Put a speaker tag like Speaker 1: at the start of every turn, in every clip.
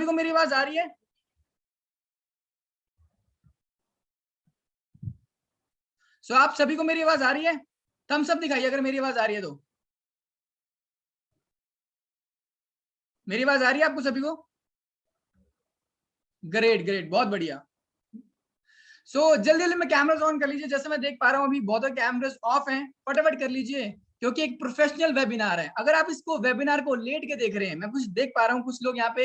Speaker 1: सभी को मेरी आवाज आ रही है? सो आप सभी को मेरी आवाज आ रही है? थम्स अप दिखाइए अगर मेरी आवाज आ रही है तो। मेरी आवाज आ रही है आपको सभी को? ग्रेट ग्रेट, बहुत बढ़िया। जल्दी जल्दी में कैमरास ऑन कर लीजिए। जैसे मैं देख पा रहा हूँ अभी बहुत कैमरास ऑफ हैं, फटाफट कर लीजिए क्योंकि एक प्रोफेशनल वेबिनार है। अगर आप इसको वेबिनार को लेट के देख रहे हैं, मैं कुछ देख पा रहा हूँ कुछ लोग यहाँ पे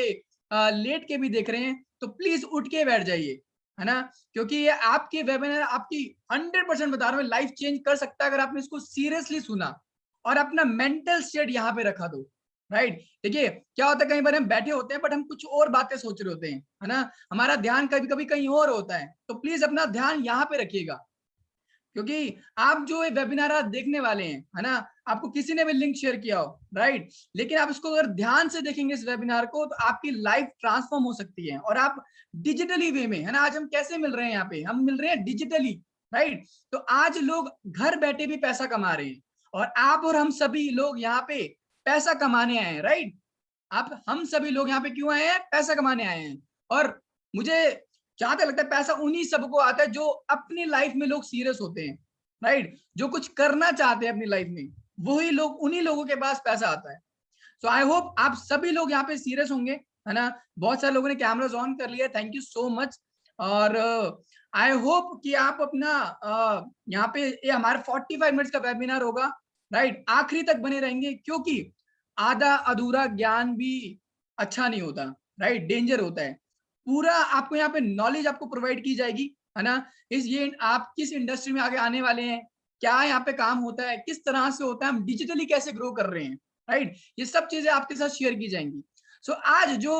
Speaker 1: लेट के भी देख रहे हैं, तो प्लीज उठ के बैठ जाइए, है ना, क्योंकि ये आपके वेबिनार आपकी 100% बता रहा हूँ लाइफ चेंज कर सकता है अगर आपने इसको सीरियसली सुना और अपना मेंटल स्टेट यहाँ पे रखा तो। राइट, देखिए क्या होता है, कई बार हम बैठे होते हैं बट हम कुछ और बातें सोच रहे होते हैं, है ना, हमारा ध्यान कभी कभी कहीं और होता है, तो प्लीज अपना ध्यान यहाँ पे रखिएगा क्योंकि आप जो वेबिनार आज देखने वाले हैं, है ना, आपको किसी ने भी लिंक शेयर किया हो, राइट, लेकिन आप इसको अगर ध्यान से देखेंगे इस वेबिनार को तो आपकी लाइफ ट्रांसफॉर्म हो सकती है और आप डिजिटली वे में, है ना, आज हम कैसे मिल रहे हैं, यहाँ पे हम मिल रहे हैं डिजिटली, राइट, तो आज लोग घर बैठे भी पैसा कमा रहे हैं और आप और हम सभी लोग यहाँ पे पैसा कमाने आए हैं, राइट, आप हम सभी लोग यहाँ पे क्यों आए हैं? पैसा कमाने आए हैं। और मुझे जहां तक लगता है पैसा उन्हीं सबको आता है जो अपनी लाइफ में लोग सीरियस होते हैं, राइट, जो कुछ करना चाहते हैं अपनी लाइफ में, वही लोग, उन्हीं लोगों के पास पैसा आता है। सो आई होप आप सभी लोग यहाँ पे सीरियस होंगे, है ना, बहुत सारे लोगों ने कैमरास ऑन कर लिया, थैंक यू सो मच। और आई होप कि आप अपना यहाँ पे ये हमारे 45 मिनट्स का वेबिनार होगा, राइट, आखिरी तक बने रहेंगे क्योंकि आधा अधूरा ज्ञान भी अच्छा नहीं होता, राइट, डेंजर होता है। पूरा आपको यहाँ पे नॉलेज आपको प्रोवाइड की जाएगी, है ना, इस ये आप किस इंडस्ट्री में आगे आने वाले हैं, क्या यहाँ पे काम होता है, किस तरह से होता है, हम डिजिटली कैसे ग्रो कर रहे हैं, राइट, ये सब चीजें आपके साथ शेयर की जाएंगी। आज जो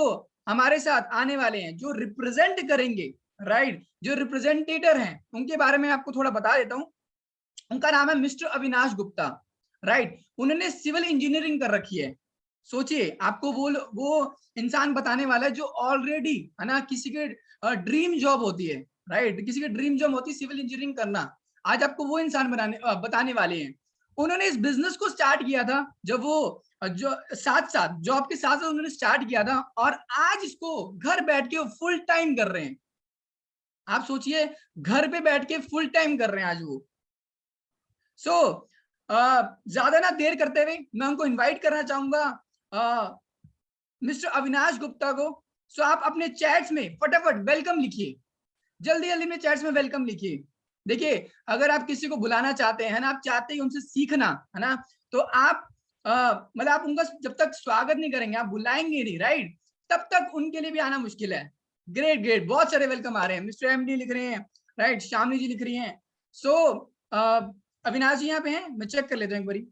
Speaker 1: हमारे साथ आने वाले हैं, जो रिप्रेजेंट करेंगे, राइट, जो रिप्रेजेंटेटर हैं, उनके बारे में आपको थोड़ा बता देता हूँ। उनका नाम है मिस्टर अविनाश गुप्ता, राइट, उन्होंने सिविल इंजीनियरिंग कर रखी है। सोचिए, आपको वो इंसान बताने वाला है जो ऑलरेडी, है ना, किसी के ड्रीम जॉब होती है, राइट, किसी की ड्रीम जॉब होती है सिविल इंजीनियरिंग करना, आज आपको वो इंसान बताने वाले हैं। उन्होंने इस बिजनेस को स्टार्ट किया था जब वो जो साथ साथ जॉब के साथ साथ उन्होंने स्टार्ट किया था और आज इसको घर बैठ के फुल टाइम कर रहे हैं। आप सोचिए, घर पे बैठ के फुल टाइम कर रहे हैं आज वो। ज्यादा ना देर करते हुए मैं उनको इनवाइट करना चाहूंगा मिस्टर अविनाश गुप्ता को। आप अपने चैट्स में फटाफट वेलकम लिखिए, जल्दी जल्दी में चैट्स में वेलकम लिखिए। देखिए, अगर आप किसी को बुलाना चाहते हैं ना, आप चाहते हैं उनसे सीखना, है ना, तो आप मतलब आप उनका जब तक स्वागत नहीं करेंगे, आप बुलाएंगे नहीं, राइट, तब तक उनके लिए भी आना मुश्किल है। ग्रेट ग्रेट, बहुत सारे वेलकम आ रहे हैं, मिस्टर एमडी लिख रहे हैं, राइट, शामली जी लिख रही हैं। अविनाश जी यहाँ पे हैं, मैं चेक कर लेता हूँ एक बारी।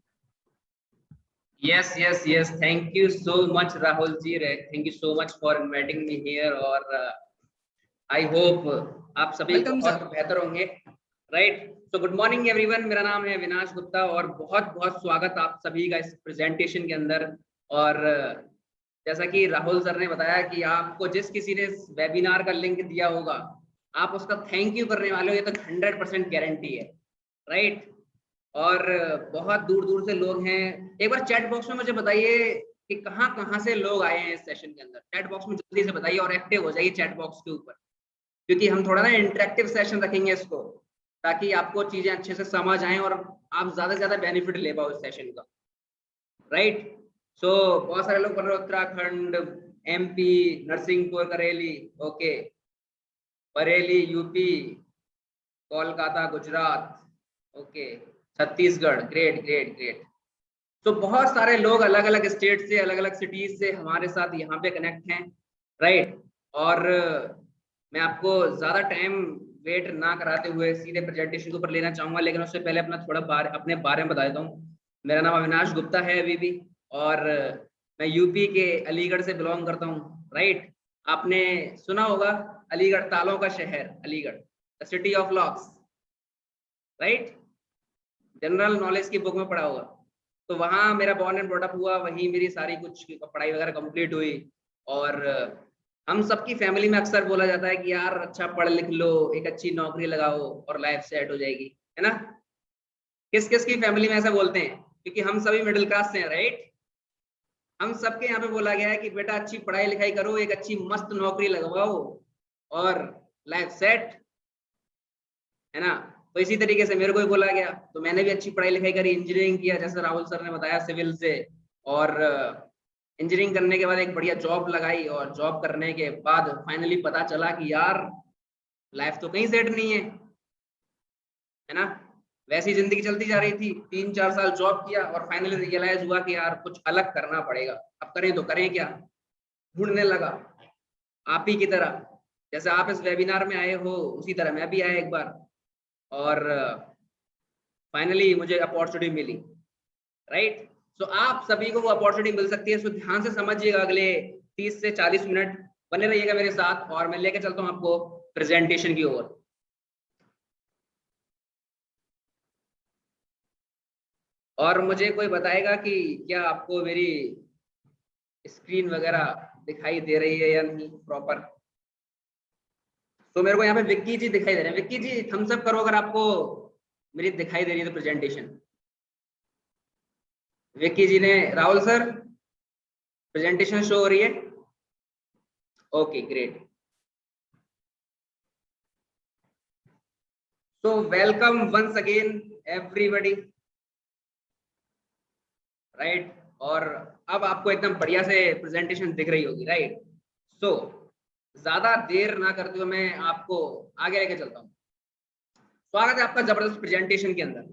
Speaker 2: Yes, yes, yes. Thank you so much, Rahul ji. Thank you so much for inviting me here. और I hope आप सभी बहुत बेहतर होंगे, राइट। तो गुड मॉर्निंग एवरीवन, मेरा नाम है अविनाश गुप्ता और बहुत बहुत स्वागत आप सभी का इस प्रेजेंटेशन के अंदर। और जैसा कि राहुल सर ने बताया कि आपको जिस किसी ने वेबिनार का लिंक दिया होगा, आप उसका थैंक यू करने वाले हो, ये तो 100% गारंटी है, राइट। और बहुत दूर दूर से लोग हैं। एक बार चैट बॉक्स में मुझे बताइए कि कहाँ से लोग आए हैं इस सेशन के अंदर। चैट बॉक्स में जल्दी से बताइए और एक्टिव हो जाइए चैट बॉक्स के ऊपर, क्योंकि हम थोड़ा ना इंटरेक्टिव सेशन रखेंगे इसको, ताकि आपको चीजें अच्छे से समझ आए और आप ज्यादा से ज्यादा बेनिफिट ले पाओ इस सेशन का, राइट। बहुत सारे लोग बोल रहे Uttarakhand, MP, Narsinghpur, Kareli, okay, Bareilly UP, Kolkata Gujarat, okay, Chhattisgarh, great great great. तो बहुत सारे लोग अलग अलग स्टेट से, अलग अलग सिटीज से हमारे साथ यहाँ पे कनेक्ट हैं, राइट। और मैं आपको ज्यादा टाइम वेट ना कराते हुए सीधे प्रेजेंटेशन के ऊपर लेना चाहूंगा, लेकिन उससे पहले अपने बारे में बता देता हूँ। मेरा नाम अविनाश गुप्ता है अभी भी, और मैं यूपी के अलीगढ़ से बिलोंग करता हूँ, राइट। आपने सुना होगा अलीगढ़, तालों का शहर, Aligarh, the city of locks, right, general knowledge की बुक में पढ़ा होगा। तो वहाँ मेरा बॉर्न एंड ब्रॉट अप हुआ, वहीं मेरी सारी कुछ पढ़ाई वगैरह कंप्लीट हुई। और हम सबकी फैमिली में अक्सर बोला जाता है कि यार अच्छा पढ़ लिख लो, एक अच्छी नौकरी लगाओ और लाइफ सेट हो जाएगी, है ना। किस किस की फैमिली में ऐसा बोलते हैं? क्योंकि हम सभी मिडिल क्लास से हैं, राइट। हम सबके यहाँ पे बोला गया है कि बेटा अच्छी पढ़ाई लिखाई करो, एक अच्छी मस्त नौकरी लगवाओ और लाइफ सेट, है ना। तो इसी तरीके से मेरे को भी बोला गया, तो मैंने भी अच्छी पढ़ाई लिखाई करी, इंजीनियरिंग किया जैसे राहुल सर ने बताया सिविल से, और इंजीनियरिंग करने के बाद एक बढ़िया जॉब लगाई, और जॉब करने के बाद फाइनली पता चला कि यार लाइफ तो कहीं सेट नहीं है ना। वैसी जिंदगी चलती जा रही थी, 3-4 साल जॉब किया और फाइनली रियलाइज हुआ कि यार कुछ अलग करना पड़ेगा। अब करें तो करें क्या, ढूंढने लगा आप ही की तरह, जैसे आप इस वेबिनार में आए हो उसी तरह मैं भी आया एक बार, और फाइनली मुझे अपॉर्चुनिटी मिली, राइट। सो आप सभी को वो अपॉर्चुनिटी मिल सकती है। सो ध्यान से समझिएगा, अगले 30 से 40 मिनट बने रहिएगा मेरे साथ, और मैं लेके चलता हूँ आपको प्रेजेंटेशन की ओर। और मुझे कोई बताएगा कि क्या आपको मेरी स्क्रीन वगैरह दिखाई दे रही है या नहीं प्रॉपर। तो मेरे को यहाँ पे विक्की जी दिखाई दे रहे हैं। विक्की जी थम्स अप करो अगर आपको मेरी दिखाई दे रही है तो प्रेजेंटेशन। विक्की जी ने, राहुल सर प्रेजेंटेशन शो हो रही है, okay great. So welcome once again everybody, right. और अब आपको एकदम बढ़िया से प्रेजेंटेशन दिख रही होगी, राइट। सो ज्यादा देर ना करते हुए मैं आपको आगे लेके चलता हूँ। स्वागत है आपका जबरदस्त प्रेजेंटेशन के अंदर,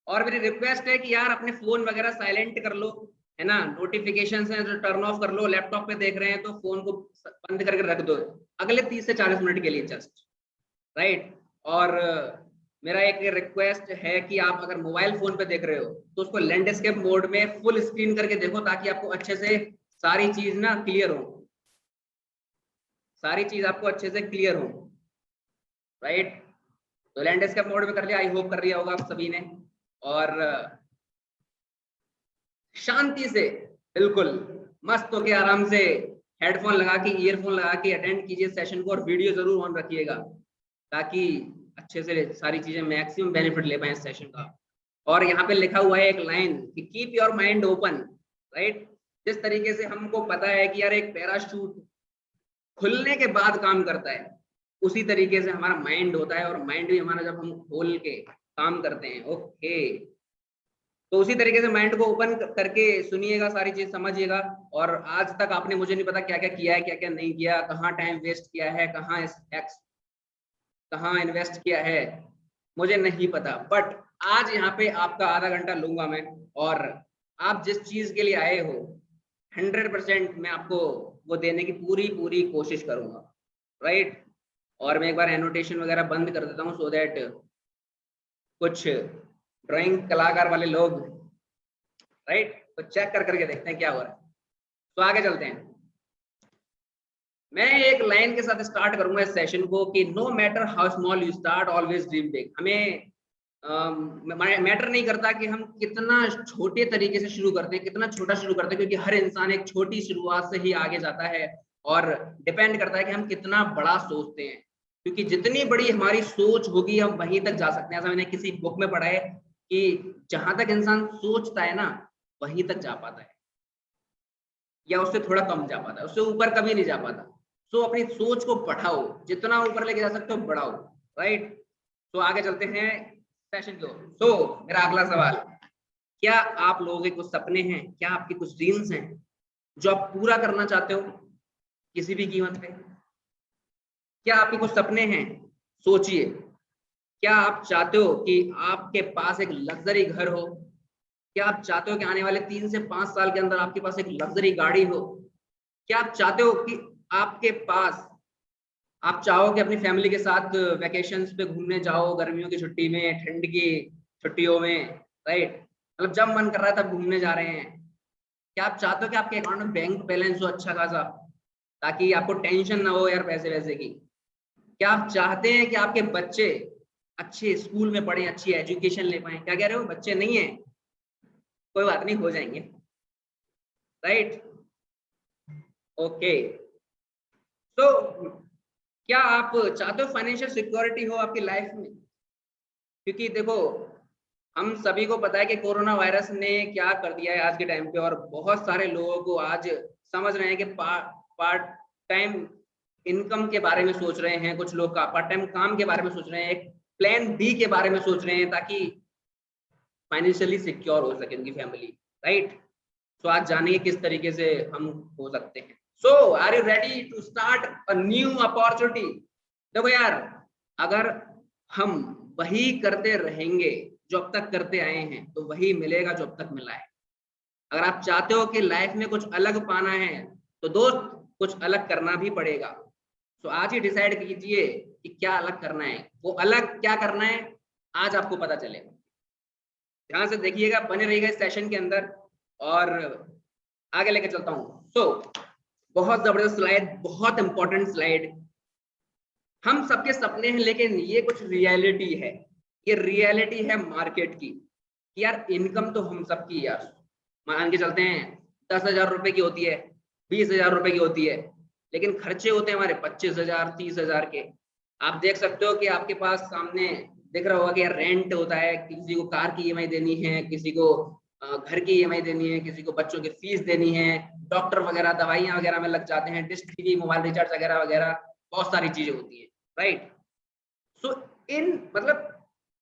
Speaker 2: और मेरी रिक्वेस्ट है कि यार अपने फोन वगैरह साइलेंट कर लो, है ना। नोटिफिकेशंस हैं जो टर्न ऑफ कर लो, लैपटॉप पे देख रहे हैं तो फोन को बंद करके रख दो अगले 30 से 40 मिनट के लिए जस्ट, राइट। और मेरा एक रिक्वेस्ट है कि आप अगर मोबाइल फोन पे देख रहे हो तो उसको लैंडस्केप मोड में फुल स्क्रीन करके देखो, ताकि आपको अच्छे से सारी चीज ना क्लियर हो, सारी चीज आपको अच्छे से क्लियर हो, राइट। तो लैंडस्केप मोड में कर लिया, आई होप कर लिया होगा आप सभी ने। और शांति से बिल्कुल मस्त होके आराम से हेडफोन लगा के, ईयरफोन लगा के अटेंड कीजिए सेशन को, और वीडियो जरूर ऑन रखिएगा ताकि अच्छे से सारी चीजें मैक्सिमम बेनिफिट ले पाए इस सेशन का। और यहाँ पे लिखा हुआ है एक लाइन कि keep your mind open, right. जिस तरीके से हमको पता है कि यार एक पैराशूट खुलने के बाद काम करता है, उसी तरीके से हमारा माइंड होता है, और माइंड भी हमारा जब हम खोल के काम करते हैं, ओके। तो उसी तरीके से माइंड को ओपन करके सुनिएगा, सारी चीज समझिएगा। और आज तक आपने, मुझे नहीं पता क्या क्या किया है, क्या क्या नहीं किया, कहाँ टाइम वेस्ट किया है, कहाँ इन्वेस्ट किया है, मुझे नहीं पता, बट आज यहाँ पे आपका आधा घंटा लूंगा मैं, और आप जिस चीज के लिए आए हो 100% मैं आपको वो देने की पूरी पूरी कोशिश करूंगा, राइट। और मैं एक बार एनोटेशन वगैरह बंद कर देता हूँ, सो दैट कुछ ड्राइंग कलाकार वाले लोग, राइट, तो चेक करके देखते हैं क्या हो रहा है। तो आगे चलते हैं। मैं एक लाइन के साथ स्टार्ट करूंगा इस सेशन को कि no matter how small you start always dream big. हमें मैटर नहीं करता कि हम कितना छोटे तरीके से शुरू करते हैं, कितना छोटा शुरू करते हैं, क्योंकि हर इंसान एक छोटी शुरुआत से ही आगे जाता है, और डिपेंड करता है कि हम कितना बड़ा सोचते हैं, क्योंकि जितनी बड़ी हमारी सोच होगी हम वहीं तक जा सकते हैं। ऐसा मैंने किसी बुक में पढ़ा है कि जहां तक इंसान सोचता है ना वहीं तक जा पाता है, या उससे थोड़ा कम जा पाता है, उससे ऊपर कभी नहीं जा पाता। सो अपनी सोच को बढ़ाओ, जितना ऊपर लेके जा सकते हो बढ़ाओ, राइट। तो आगे चलते हैं सेशन को। सो मेरा अगला सवाल, क्या आप लोगों के कुछ सपने हैं, क्या आपके कुछ ड्रीम्स हैं जो आप पूरा करना चाहते हो किसी भी कीमत पे? क्या आपके कुछ सपने हैं? सोचिए, क्या आप चाहते हो कि आपके पास एक लग्जरी घर हो? क्या आप चाहते हो कि आने वाले 3 से 5 साल के अंदर आपके पास एक लग्जरी गाड़ी हो? क्या आप चाहते हो कि आपके पास, आप चाहो कि अपनी फैमिली के साथ वेकेशंस पे घूमने जाओ, गर्मियों की छुट्टी में, ठंड की छुट्टियों में, राइट, मतलब जब मन कर रहा है तब घूमने जा रहे हैं? क्या आप चाहते हो कि आपके अकाउंट में बैंक बैलेंस हो अच्छा खासा, ताकि आपको टेंशन ना हो यार पैसे वैसे की? क्या आप चाहते हैं कि आपके बच्चे अच्छे स्कूल में पढ़े, अच्छी एजुकेशन ले पाए? क्या कह रहे हो, बच्चे नहीं है, कोई बात नहीं, हो जाएंगे, राइट, ओके। तो क्या आप चाहते हो फाइनेंशियल सिक्योरिटी हो आपकी लाइफ में? क्योंकि देखो हम सभी को पता है कि कोरोना वायरस ने क्या कर दिया है आज के टाइम पे, और बहुत सारे लोगों को आज समझ रहे हैं कि पार्ट टाइम इनकम के बारे में सोच रहे हैं, कुछ लोग का पार्ट टाइम काम के बारे में सोच रहे हैं, एक प्लान बी के बारे में सोच रहे हैं ताकि फाइनेंशियली सिक्योर हो सके उनकी फैमिली, राइट। सो आज जानिए किस तरीके से हम हो सकते हैं। So are you ready to start a new opportunity? देखो यार, अगर हम वही करते रहेंगे जो अब तक करते आए हैं तो वही मिलेगा जो अब तक मिला है। अगर आप चाहते हो कि लाइफ में कुछ अलग पाना है तो दोस्त कुछ अलग करना भी पड़ेगा। तो आज ही डिसाइड कीजिए कि क्या अलग करना है, वो अलग क्या करना है आज आपको पता चलेगा। ध्यान से देखिएगा, बने रहिएगा इस सेशन के अंदर और आगे लेके चलता हूँ। सो बहुत जबरदस्त स्लाइड, बहुत इंपॉर्टेंट स्लाइड। हम सबके सपने हैं लेकिन ये कुछ रियलिटी है, ये रियलिटी है मार्केट की। यार इनकम तो हम सबकी यार मान के चलते हैं 10,000 रुपए की होती है, 20,000 रुपए की होती है, लेकिन खर्चे होते हैं हमारे 25,000 30,000 के। आप देख सकते हो कि आपके पास सामने दिख रहा होगा कि यार रेंट होता है, किसी को कार की ईएमआई देनी है, किसी को घर की ईएमआई देनी है, किसी को बच्चों की फीस देनी है, डॉक्टर वगैरह दवाइयां वगैरह में लग जाते हैं, डिश टीवी मोबाइल रिचार्ज वगैरह वगैरह, बहुत सारी चीजें होती है, राइट। सो इन मतलब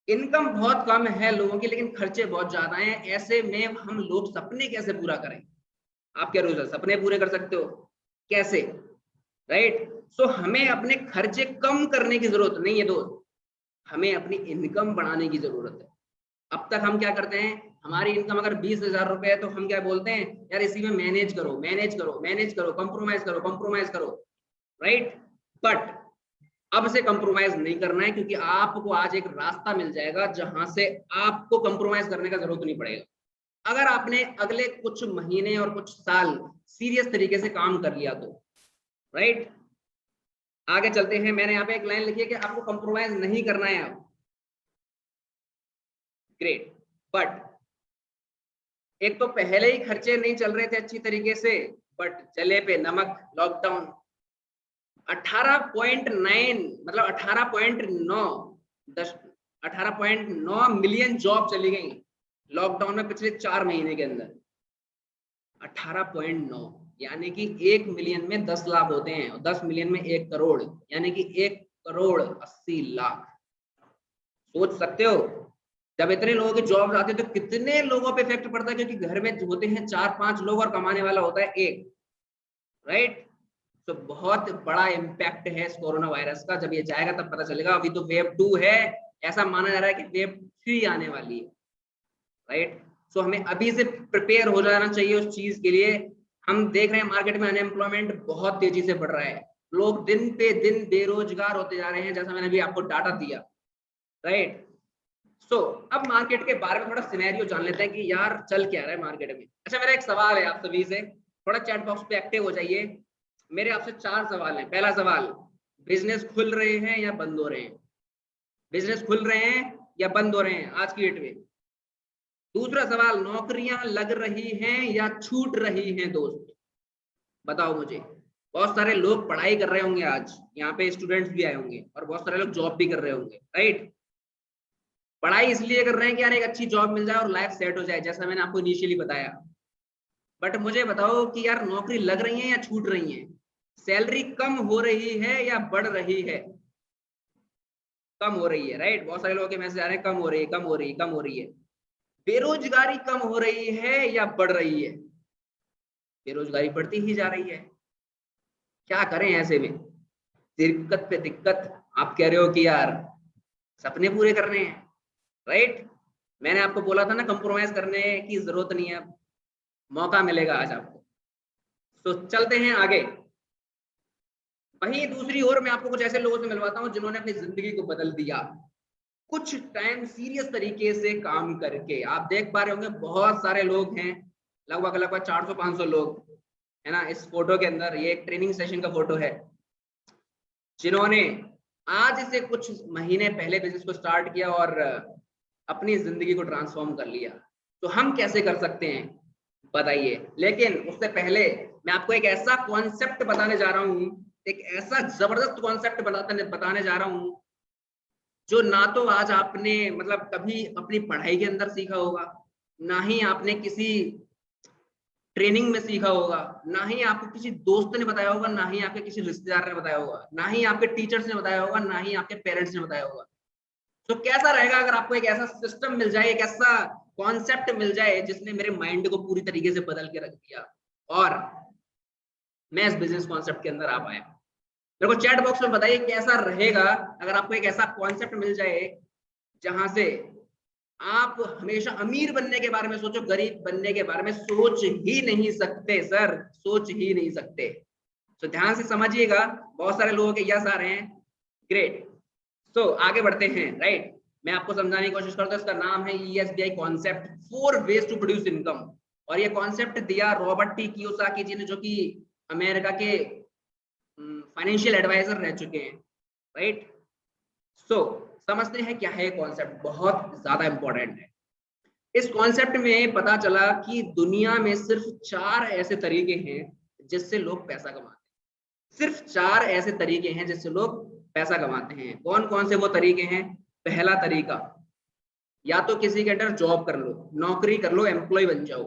Speaker 2: इनकम बहुत कम है लोगों की लेकिन खर्चे बहुत ज्यादा हैं। ऐसे में हम लोग सपने कैसे पूरा करें? आप क्या रोज सपने पूरे कर सकते हो कैसे, राइट। सो हमें अपने खर्चे कम करने की जरूरत नहीं है दोस्त, हमें अपनी इनकम बढ़ाने की जरूरत है। अब तक हम क्या करते हैं, हमारी इनकम अगर 20,000 रुपए है तो हम क्या बोलते हैं, यार इसी में मैनेज करो मैनेज करो मैनेज करो, कंप्रोमाइज करो, राइट। बट अब से कंप्रोमाइज नहीं करना है, क्योंकि आपको आज एक रास्ता मिल जाएगा जहां से आपको कंप्रोमाइज करने का जरूरत नहीं पड़ेगा। अगर आपने अगले कुछ महीने और कुछ साल सीरियस तरीके से काम कर लिया तो, राइट। आगे चलते हैं, मैंने यहाँ पे एक लाइन लिखी है कि आपको कंप्रोमाइज नहीं करना है अब, ग्रेट। बट एक तो पहले ही खर्चे नहीं चल रहे थे अच्छी तरीके से, बट जले पे नमक लॉकडाउन 18.9 मतलब 18.9 मिलियन जॉब चली गई लॉकडाउन में पिछले 4 महीने के अंदर। 18.9 यानी कि 1 मिलियन में 10 लाख होते हैं और 10 मिलियन में 1 करोड़, यानी कि 1,80,00,000। सोच सकते हो जब इतने लोगों की जॉब आते हैं तो कितने लोगों पे इफेक्ट पड़ता है, क्योंकि घर में होते हैं 4-5 लोग और कमाने वाला होता है एक, राइट। तो बहुत बड़ा इम्पैक्ट है इस कोरोना वायरस का। जब ये जाएगा तब पता चलेगा। अभी तो वेव 2 है, ऐसा माना जा रहा है कि वेव 3 आने वाली है, राइट। सो हमें अभी से प्रिपेयर हो जाना चाहिए उस चीज के लिए। हम देख रहे हैं मार्केट में अनएम्प्लॉयमेंट बहुत तेजी से बढ़ रहा है, लोग दिन पे दिन बेरोजगार होते जा रहे हैं, जैसा मैंने अभी आपको डाटा दिया, राइट। सो अब मार्केट के बारे में थोड़ा सिनेरियो जान लेते हैं कि यार चल क्या रहा है मार्केट में। अच्छा, मेरा एक सवाल है आप सभी से, थोड़ा चैट बॉक्स पे एक्टिव हो जाइए। मेरे आपसे 4 सवाल हैं। पहला सवाल, बिजनेस खुल रहे हैं या बंद हो रहे हैं? बिजनेस खुल रहे हैं या बंद हो रहे हैं आज की डेट में? दूसरा सवाल, नौकरियां लग रही हैं या छूट रही हैं दोस्त? बताओ मुझे। बहुत सारे लोग पढ़ाई कर रहे होंगे आज, यहाँ पे स्टूडेंट्स भी आए होंगे और बहुत सारे लोग जॉब भी कर रहे होंगे, राइट। पढ़ाई इसलिए कर रहे हैं कि यार एक अच्छी जॉब मिल जाए और लाइफ सेट हो जाए, जैसा मैंने आपको इनिशियली बताया। बट मुझे बताओ कि यार नौकरी लग रही है या छूट रही है? सैलरी कम हो रही है या बढ़ रही है? कम हो रही है, राइट। बहुत सारे लोगों के मैसेज आ रहे हैं कम हो रही है, कम हो रही है, कम हो रही है। बेरोजगारी कम हो रही है या बढ़ रही है? बेरोजगारी बढ़ती ही जा रही है। क्या करें ऐसे में? दिक्कत पे दिक्कत। आप कह रहे हो कि यार सपने पूरे करने हैं, राइट। मैंने आपको बोला था ना कंप्रोमाइज करने की जरूरत नहीं है, मौका मिलेगा आज आपको। तो चलते हैं आगे। वहीं दूसरी ओर मैं आपको कुछ ऐसे लोगों से मिलवाता हूं जिन्होंने अपनी जिंदगी को बदल दिया कुछ टाइम सीरियस तरीके से काम करके। आप देख पा रहे होंगे बहुत सारे लोग हैं, लगभग 400-500 लोग है ना इस फोटो के अंदर। ये एक ट्रेनिंग सेशन का फोटो है, जिन्होंने आज से कुछ महीने पहले बिजनेस को स्टार्ट किया और अपनी जिंदगी को ट्रांसफॉर्म कर लिया। तो हम कैसे कर सकते हैं बताइए। लेकिन उससे पहले मैं आपको एक ऐसा कॉन्सेप्ट बताने जा रहा हूं, एक ऐसा जबरदस्त कॉन्सेप्ट बताने जा रहा हूं जो ना तो आज आपने मतलब कभी अपनी पढ़ाई के अंदर सीखा होगा, ना ही आपने किसी ट्रेनिंग में सीखा होगा, ना ही आपको किसी दोस्त ने बताया होगा, ना ही आपके किसी रिश्तेदार ने बताया होगा, ना ही आपके टीचर्स ने बताया होगा, ना ही आपके पेरेंट्स ने बताया होगा। तो कैसा रहेगा अगर आपको एक ऐसा सिस्टम मिल जाए, एक ऐसा कॉन्सेप्ट मिल जाए जिसने मेरे माइंड को पूरी तरीके से बदल के रख दिया और मैं इस बिजनेस कॉन्सेप्ट के अंदर आ पाया। मेरे को चैट बॉक्स में बताइए कैसा रहेगा अगर आपको एक ऐसा कॉन्सेप्ट मिल जाए जहां से आप हमेशा अमीर बनने के बारे में सोचो, गरीब बनने के बारे में सोच ही नहीं सकते सर, सोच ही नहीं सकते। तो ध्यान से समझिएगा, बहुत सारे लोगों के यस आ रहे हैं, ग्रेट। तो आगे बढ़ते हैं, राइट। मैं आपको समझाने की कोशिश करता हूँ, इसका नाम है ESBI concept, 4 ways to produce income. और ये कॉन्सेप्ट दिया रॉबर्ट टी कियोसाकी जी ने, जो कि अमेरिका के फाइनेंशियल एडवाइजर रह चुके हैं, राइट। सो समझते हैं क्या है कॉन्सेप्ट, बहुत ज्यादा इंपॉर्टेंट है। इस कॉन्सेप्ट में पता चला कि दुनिया में सिर्फ 4 ऐसे तरीके हैं जिससे लोग पैसा कमाते हैं। सिर्फ 4 ऐसे तरीके हैं जिससे लोग पैसा कमाते हैं। कौन कौन से वो तरीके हैं? पहला तरीका, या तो किसी के अंडर जॉब कर लो, नौकरी कर लो, एम्प्लॉय बन जाओ।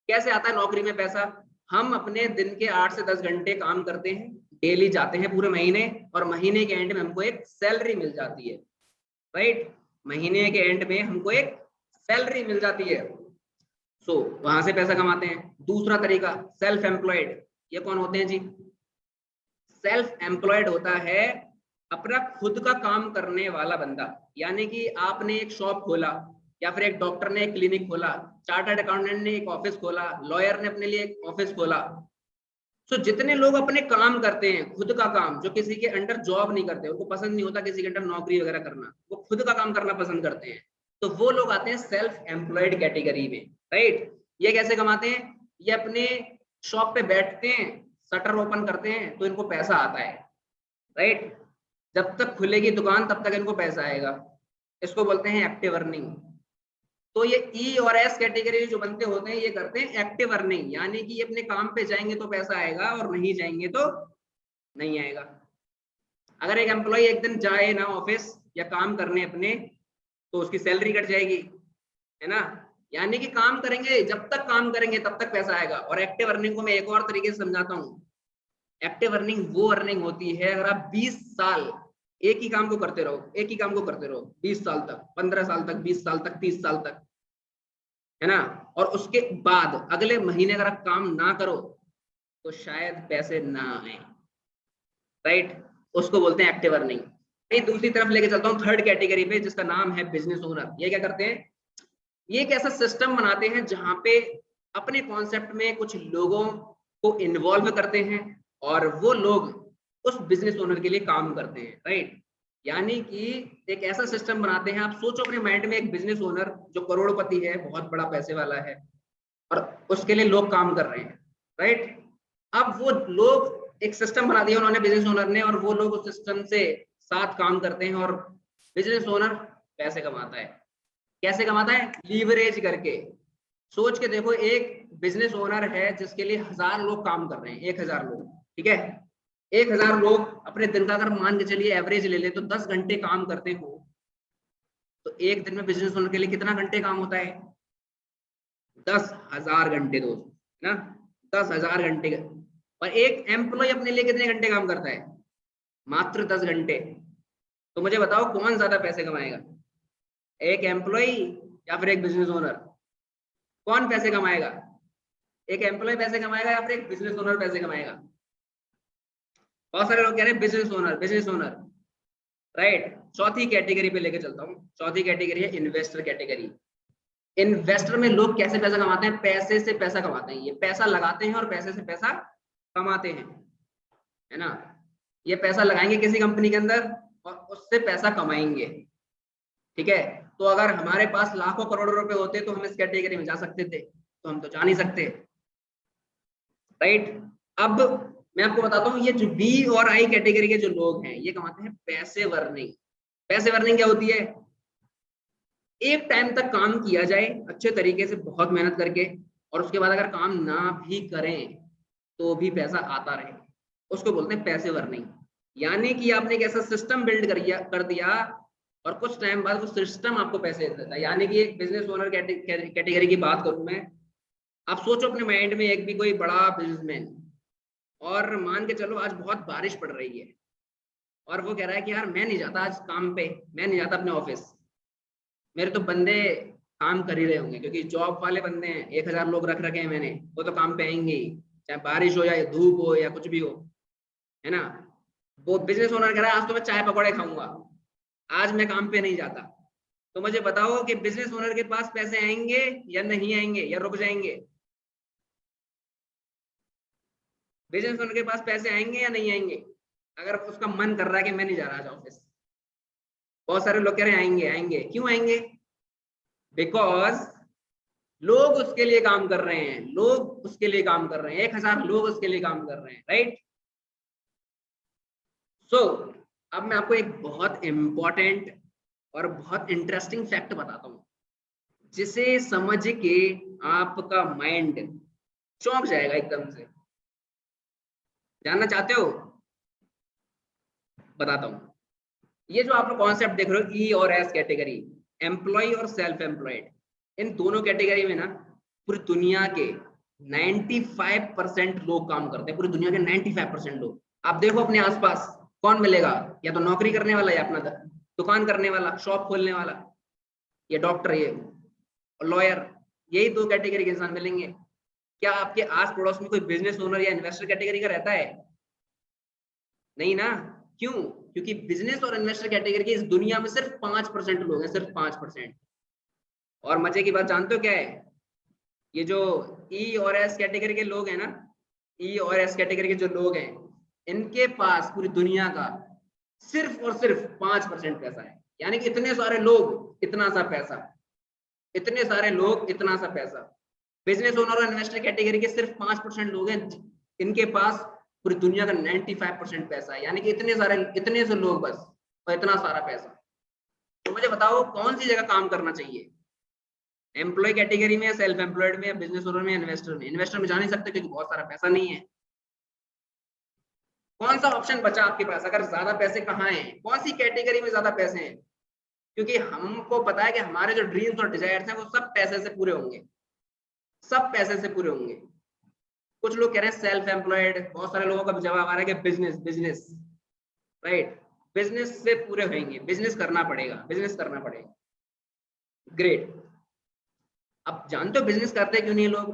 Speaker 2: कैसे आता है नौकरी में पैसा? हम अपने दिन के 8 से 10 घंटे काम करते हैं, डेली जाते हैं पूरे महीने, और महीने के एंड में हमको एक सैलरी मिल जाती है, राइट। महीने के एंड में हमको एक सैलरी मिल जाती है, सो वहां से पैसा कमाते हैं। दूसरा तरीका, सेल्फ एम्प्लॉयड। ये कौन होते हैं जी? सेल्फ एम्प्लॉयड होता है अपना खुद का काम करने वाला बंदा। यानी कि आपने एक शॉप खोला, या फिर एक डॉक्टर ने एक क्लिनिक खोला, चार्टर्ड अकाउंटेंट ने एक ऑफिस खोला, लॉयर ने अपने लिए एक ऑफिस खोला। सो जितने लोग अपने काम करते हैं, खुद का काम, जो किसी के अंडर जॉब नहीं करते, उनको पसंद नहीं होता किसी के अंडर नौकरी वगैरह करना, वो खुद का काम करना पसंद करते हैं, तो वो लोग आते हैं सेल्फ एम्प्लॉयड कैटेगरी में, राइट। ये कैसे कमाते हैं? ये अपने शॉप पे बैठते हैं, शटर ओपन करते हैं, तो इनको पैसा आता है, राइट। जब तक खुलेगी दुकान तब तक इनको पैसा आएगा। इसको बोलते हैं एक्टिव अर्निंग। तो ये ई और एस कैटेगरी जो बनते होते हैं, ये करते हैं एक्टिव अर्निंग, यानी कि ये अपने काम पे जाएंगे तो पैसा आएगा, और नहीं जाएंगे तो नहीं आएगा। अगर एक एम्प्लॉय एक दिन जाए ना ऑफिस या काम करने अपने, तो उसकी सैलरी कट जाएगी, है ना। यानी कि काम करेंगे, जब तक काम करेंगे तब तक पैसा आएगा। और एक्टिव अर्निंग को मैं एक और तरीके से समझाता हूँ। एक्टिव अर्निंग वो अर्निंग होती है अगर आप 20 साल एक ही काम को करते रहो, एक ही काम को करते रहो 20 साल तक, 15 साल तक, 20 साल तक, 30 साल तक, है ना, और उसके बाद अगले महीने अगर आप काम ना करो तो शायद पैसे ना आए, राइट। उसको बोलते हैं एक्टिव अर्निंग। मैं दूसरी तरफ लेके चलता हूँ, थर्ड कैटेगरी पे, जिसका नाम है बिजनेस ओनर। ये क्या करते हैं? ये एक ऐसा सिस्टम बनाते हैं जहां पे अपने कॉन्सेप्ट में कुछ लोगों को इन्वॉल्व करते हैं, और वो लोग उस बिजनेस ओनर के लिए काम करते हैं, राइट। यानी कि एक ऐसा सिस्टम बनाते हैं, आप सोचो अपने माइंड में एक बिजनेस ओनर जो करोड़पति है, बहुत बड़ा पैसे वाला है, और उसके लिए लोग काम कर रहे हैं, राइट। अब वो लोग एक सिस्टम बना दिया उन्होंने, बिजनेस ओनर ने, और वो लोग उस सिस्टम से साथ काम करते हैं, और बिजनेस ओनर पैसे कमाता है। कैसे कमाता है? लीवरेज करके। सोच के देखो, एक बिजनेस ओनर है जिसके लिए 1000 लोग काम कर रहे हैं, 1000 लोग, ठीक है। 1000 लोग अपने दिन का अगर मान के चलिए एवरेज ले ले तो 10 घंटे काम करते हो, तो एक दिन में बिजनेस ओनर के लिए कितना घंटे काम होता है? 10,000 घंटे दोस्त, है ना, 10,000 घंटे। और एक एम्प्लॉय अपने लिए कितने घंटे काम करता है? मात्र 10 घंटे। तो मुझे बताओ कौन ज्यादा पैसे कमाएगा, एक एम्प्लॉय या फिर एक बिजनेस ओनर? कौन पैसे कमाएगा? एक एम्प्लॉय पैसे कमाएगा या फिर एक बिजनेस ओनर पैसे कमाएगा? बहुत सारे लोग कह रहे हैं business owner, business owner, right. चौथी कैटेगरी पे लेके चलता हूँ। चौथी कैटेगरी है इन्वेस्टर कैटेगरी। इन्वेस्टर में लोग कैसे पैसा कमाते हैं? पैसे से पैसा कमाते हैं। ये पैसा लगाते हैं और पैसे से पैसा कमाते हैं, है ना। ये पैसा लगाएंगे किसी कंपनी के अंदर और उससे पैसा कमाएंगे, ठीक है। तो अगर हमारे पास लाखों करोड़ों रुपए होते तो हम इस कैटेगरी में जा सकते थे, तो हम तो जा नहीं सकते, राइट। अब मैं आपको बताता हूँ, ये जो बी और आई कैटेगरी के जो लोग हैं, ये कमाते हैं पैसे अर्निंग। पैसे अर्निंग क्या होती है? एक टाइम तक काम किया जाए अच्छे तरीके से, बहुत मेहनत करके, और उसके बाद अगर काम ना भी करें तो भी पैसा आता रहे, उसको बोलते हैं पैसे अर्निंग। यानी कि आपने एक ऐसा सिस्टम बिल्ड कर दिया और कुछ टाइम बाद वो सिस्टम आपको पैसे देता है। यानी कि एक बिजनेस ओनर कैटेगरी की बात करूं मैं, आप सोचो अपने माइंड में एक भी कोई बड़ा बिजनेसमैन, और मान के चलो आज बहुत बारिश पड़ रही है और वो कह रहा है कि यार मैं नहीं जाता आज काम पे, मैं नहीं जाता अपने ऑफिस, मेरे तो बंदे काम कर ही रहे होंगे क्योंकि जॉब वाले बंदे हैं, 1000 लोग रख रखे हैं मैंने, वो तो काम पे आएंगे ही, चाहे बारिश हो या धूप हो या कुछ भी हो, है ना। वो बिजनेस ओनर कह रहा है आज तो मैं चाय पकौड़े खाऊंगा, आज मैं काम पे नहीं जाता। तो मुझे बताओ कि बिजनेस ओनर के पास पैसे आएंगे या नहीं आएंगे या रुक जाएंगे? बिजनेस ओनर के पास पैसे आएंगे या नहीं आएंगे अगर उसका मन कर रहा है कि मैं नहीं जा रहा आज ऑफिस? बहुत सारे लोग कह रहे हैं आएंगे आएंगे। क्यों आएंगे? बिकॉज लोग उसके लिए काम कर रहे हैं, लोग उसके लिए काम कर रहे हैं, 1000 लोग उसके लिए काम कर रहे हैं, राइट। सो अब मैं आपको एक बहुत इंपॉर्टेंट और बहुत इंटरेस्टिंग फैक्ट बताता हूं, जिसे समझ के आपका माइंड चौंक जाएगा एकदम से। जानना चाहते हो? बताता हूं। ये जो आप लोग कॉन्सेप्ट देख रहे हो, ई और एस कैटेगरी, एम्प्लॉय और सेल्फ एम्प्लॉयड, इन दोनों कैटेगरी में ना पूरी दुनिया के 95% लोग काम करते हैं, पूरी दुनिया के 95% लोग। आप देखो अपने आसपास कौन मिलेगा, या तो नौकरी करने वाला या अपना दुकान करने वाला, शॉप खोलने वाला, या डॉक्टर, ये लॉयर, यही दो कैटेगरी के इंसान मिलेंगे। क्या आपके आस पड़ोस में कोई बिजनेस ओनर या इन्वेस्टर कैटेगरी का रहता है? नहीं ना। क्यों? क्योंकि बिजनेस और इन्वेस्टर कैटेगरी के इस दुनिया में सिर्फ 5% लोग हैं, सिर्फ 5%। और मजे की बात जानते हो क्या है? ये जो ई और एस कैटेगरी के लोग हैं ना, ई और एस कैटेगरी के जो लोग हैं, इनके पास पूरी दुनिया का सिर्फ और सिर्फ 5% पैसा है। यानी कि इतने सारे लोग इतना सा पैसा, इतने सारे लोग इतना सा पैसा। बिजनेस ओनर और इन्वेस्टर कैटेगरी के सिर्फ 5% लोग हैं, इनके पास पूरी दुनिया का 95% पैसा है। यानी कि इतने से लोग बस, और इतना सारा पैसा। तो मुझे बताओ कौन सी जगह काम करना चाहिए, एम्प्लॉय कैटेगरी में, सेल्फ एम्प्लॉयड में, बिजनेस ओनर में, इन्वेस्टर में? इन्वेस्टर में जा नहीं सकते क्योंकि बहुत सारा पैसा नहीं है। कौन सा ऑप्शन बचा आपके पास? अगर ज्यादा पैसे कहाँ हैं, कौन सी कैटेगरी में ज्यादा पैसे हैं? क्योंकि हमको पता है कि हमारे जो ड्रीम्स और डिजायर्स हैं वो सब पैसे से पूरे होंगे, सब पैसे से पूरे होंगे। कुछ लोग कह रहे हैं सेल्फ एम्प्लॉयड, बहुत सारे लोगों का जवाब आ रहा है कि बिजनेस, बिजनेस, राइट, बिजनेस से पूरे होंगे, बिजनेस करना पड़ेगा, बिजनेस करना पड़ेगा। ग्रेट। अब जानते हो बिजनेस करते क्यों नहीं लोग?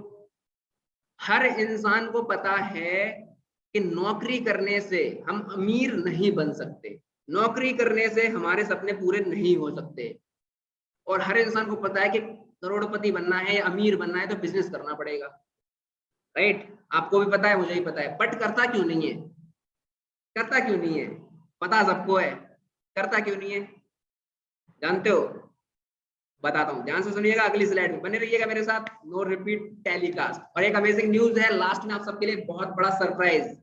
Speaker 2: हर इंसान को पता है कि नौकरी करने से हम अमीर नहीं बन सकते, नौकरी करने से हमारे सपने पूरे नहीं हो सकते। और हर इंसान को पता है कि करोड़पति बनना है या अमीर बनना है तो बिजनेस करना पड़ेगा, राइट। आपको भी पता है, मुझे भी पता है, बट करता क्यों नहीं है? करता क्यों नहीं है? पता सबको है, करता क्यों नहीं है? जानते हो? बताता हूँ, ध्यान से सुनिएगा, अगली स्लाइड में बने रहिएगा मेरे साथ। No repeat telecast. और एक अमेजिंग न्यूज है लास्ट में आप सबके लिए, बहुत बड़ा सरप्राइज,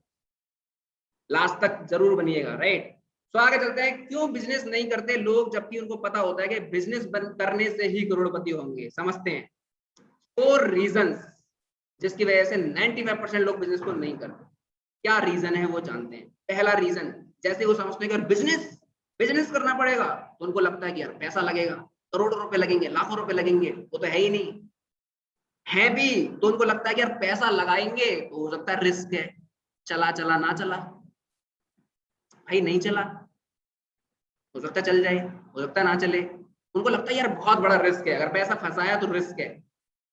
Speaker 2: लास्ट तक जरूर बनिएगा, राइट। तो आगे चलते हैं, क्यों बिजनेस नहीं करते लोग जबकि उनको पता होता है कि बिजनेस करने से ही करोड़पति होंगे? समझते हैं 4 रीजंस जिसकी वजह से 95% लोग बिजनेस को नहीं करते। क्या रीजन है वो जानते हैं। पहला रीजन, जैसे वो समझते हैं कि बिजनेस करना पड़ेगा तो उनको लगता है कि यार पैसा लगेगा, करोड़ों रुपए लगेंगे, लाखों रुपए लगेंगे, वो तो है ही नहीं। है भी तो उनको लगता है कि यार पैसा लगाएंगे तो हो सकता है रिस्क है, चला चला ना चला, भाई नहीं चला, हो सकता है चल जाए, हो सकता है ना चले। उनको लगता है यार बहुत बड़ा रिस्क है, अगर पैसा फंसाया तो रिस्क है,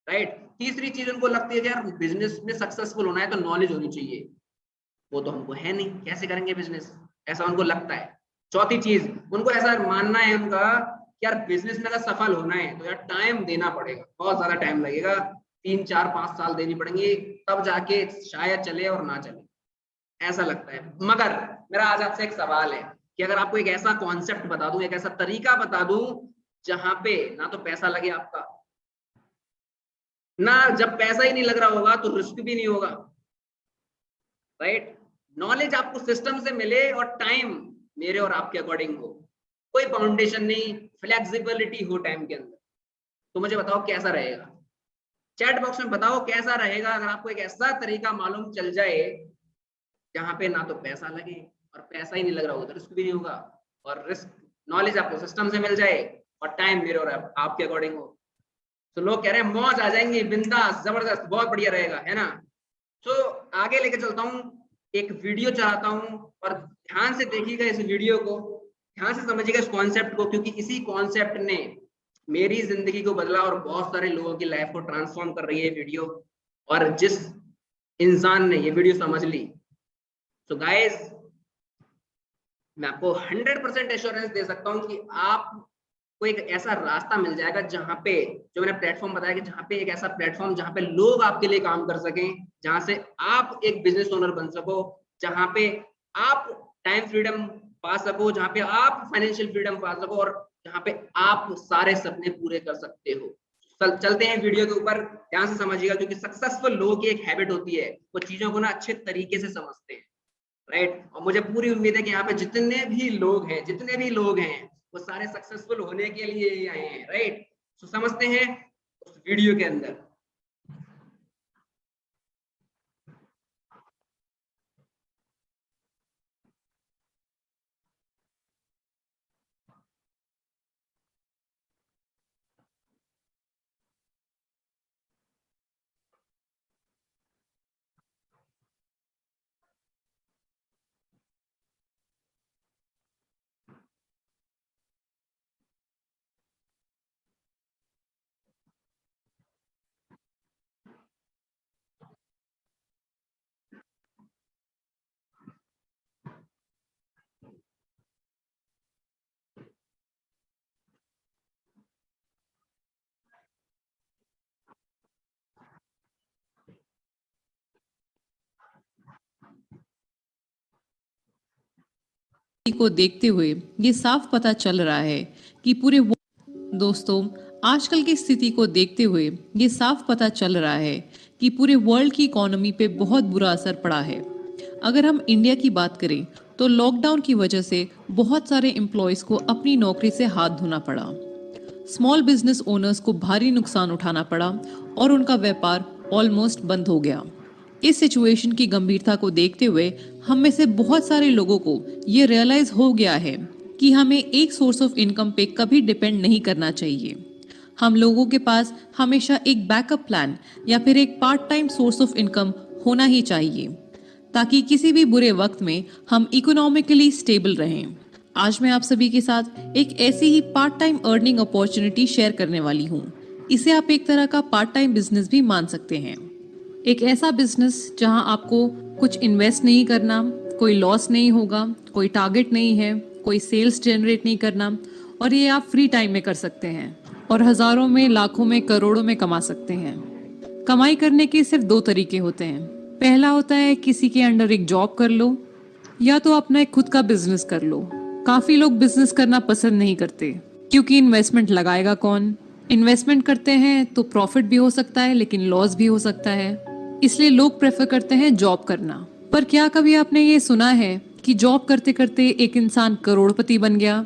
Speaker 2: राइट। तीसरी चीज उनको लगती है कि यार बिजनेस में सक्सेसफुल होना है तो नॉलेज होनी चाहिए, वो तो हमको है नहीं, कैसे करेंगे बिजनेस, ऐसा उनको लगता है। चौथी चीज, उनको ऐसा मानना है उनका कि यार बिजनेस में अगर सफल होना है तो यार टाइम देना पड़ेगा, बहुत ज्यादा टाइम लगेगा, 3 4 5 साल देनी पड़ेंगे, तब जाके शायद चले और ना चले, ऐसा लगता है। मगर मेरा आज आपसे एक सवाल है कि अगर आपको एक ऐसा कॉन्सेप्ट बता दूं, एक ऐसा तरीका बता दूं जहां पे ना तो पैसा लगे आपका, ना जब पैसा ही नहीं लग रहा होगा तो रिस्क भी नहीं होगा, राइट। नॉलेज आपको सिस्टम से मिले और टाइम मेरे और आपके अकॉर्डिंग हो, कोई फाउंडेशन नहीं, फ्लेक्सिबिलिटी हो टाइम के अंदर, तो मुझे बताओ कैसा रहेगा? चैट बॉक्स में बताओ कैसा रहेगा अगर आपको एक ऐसा तरीका मालूम चल जाए जहां पे ना तो पैसा लगे और पैसा ही नहीं लग रहा होगा तो रिस्क भी नहीं होगा, और रिस्क नॉलेज आपको सिस्टम से मिल जाए और टाइम मेरे और आपके अकॉर्डिंग हो। तो लोग कह रहे हैं मौज आ जाएंगी, बिंदास, जबरदस्त, बहुत बढ़िया रहेगा, है ना। तो आगे लेके चलता हूँ, एक वीडियो चलाता हूँ और ध्यान से देखिएगा इस वीडियो को, ध्यान से समझिएगा इस कॉन्सेप्ट को, क्योंकि इसी कॉन्सेप्ट ने मेरी जिंदगी को बदला और बहुत सारे लोगों की लाइफ को ट्रांसफॉर्म कर रही है वीडियो। और जिस इंसान ने ये वीडियो समझ ली, तो गाइस मैं आपको 100% एश्योरेंस दे सकता हूँ कि आपको एक ऐसा रास्ता मिल जाएगा जहां पे, जो मैंने प्लेटफॉर्म बताया कि जहां पे एक ऐसा प्लेटफॉर्म जहां पे लोग आपके लिए काम कर सकें, जहां से आप एक बिजनेस ओनर बन सको, जहां पे आप टाइम फ्रीडम पा सको, जहां पे आप फाइनेंशियल फ्रीडम पा सको और जहां पे आप सारे सपने पूरे कर सकते हो। चलते हैं वीडियो के ऊपर, ध्यान से समझिएगा, क्योंकि सक्सेसफुल लोगों की एक हैबिट होती है, वो चीजों को ना अच्छे तरीके से समझते हैं, राइट। और मुझे पूरी उम्मीद है कि यहाँ पे जितने भी लोग हैं वो सारे सक्सेसफुल होने के लिए ही आए हैं, राइट। तो समझते हैं उस वीडियो के अंदर।
Speaker 3: को देखते हुए ये साफ पता चल रहा है कि दोस्तों आजकल की स्थिति को देखते हुए ये साफ पता चल रहा है कि पूरे वर्ल्ड की इकोनॉमी पे बहुत बुरा असर पड़ा है। अगर हम इंडिया की बात करें तो लॉकडाउन की वजह से बहुत सारे एम्प्लॉयज को अपनी नौकरी से हाथ धोना पड़ा। स्मॉल बिजनेस ओनर्स को भारी नुकसान उठाना पड़ा और उनका व्यापार ऑलमोस्ट बंद हो गया। इस सिचुएशन की गंभीरता को देखते हुए हम में से बहुत सारे लोगों को ये रियलाइज हो गया है कि हमें एक सोर्स ऑफ इनकम पे कभी डिपेंड नहीं करना चाहिए। हम लोगों के पास हमेशा एक बैकअप प्लान या फिर एक part time source of income होना ही चाहिए, ताकि किसी भी बुरे वक्त में हम इकोनॉमिकली स्टेबल रहें। आज मैं आप सभी के साथ एक ऐसी ही part time earning opportunity share करने वाली हूँ। इसे आप एक तरह का पार्ट टाइम बिजनेस भी मान सकते हैं। एक ऐसा बिजनेस जहां आपको कुछ इन्वेस्ट नहीं करना, कोई लॉस नहीं होगा, कोई टारगेट नहीं है, कोई सेल्स जनरेट नहीं करना, और ये आप फ्री टाइम में कर सकते हैं और हजारों में, लाखों में, करोड़ों में कमा सकते हैं। कमाई करने के सिर्फ दो तरीके होते हैं। पहला होता है किसी के अंडर एक जॉब कर लो, या तो अपना एक खुद का बिजनेस कर लो। काफी लोग बिजनेस करना पसंद नहीं करते क्योंकि इन्वेस्टमेंट लगाएगा कौन। इन्वेस्टमेंट करते हैं तो प्रॉफिट भी हो सकता है लेकिन लॉस भी हो सकता है, इसलिए लोग प्रेफर करते हैं जॉब करना। पर क्या कभी आपने ये सुना है कि जॉब करते करते एक इंसान करोड़पति बन गया?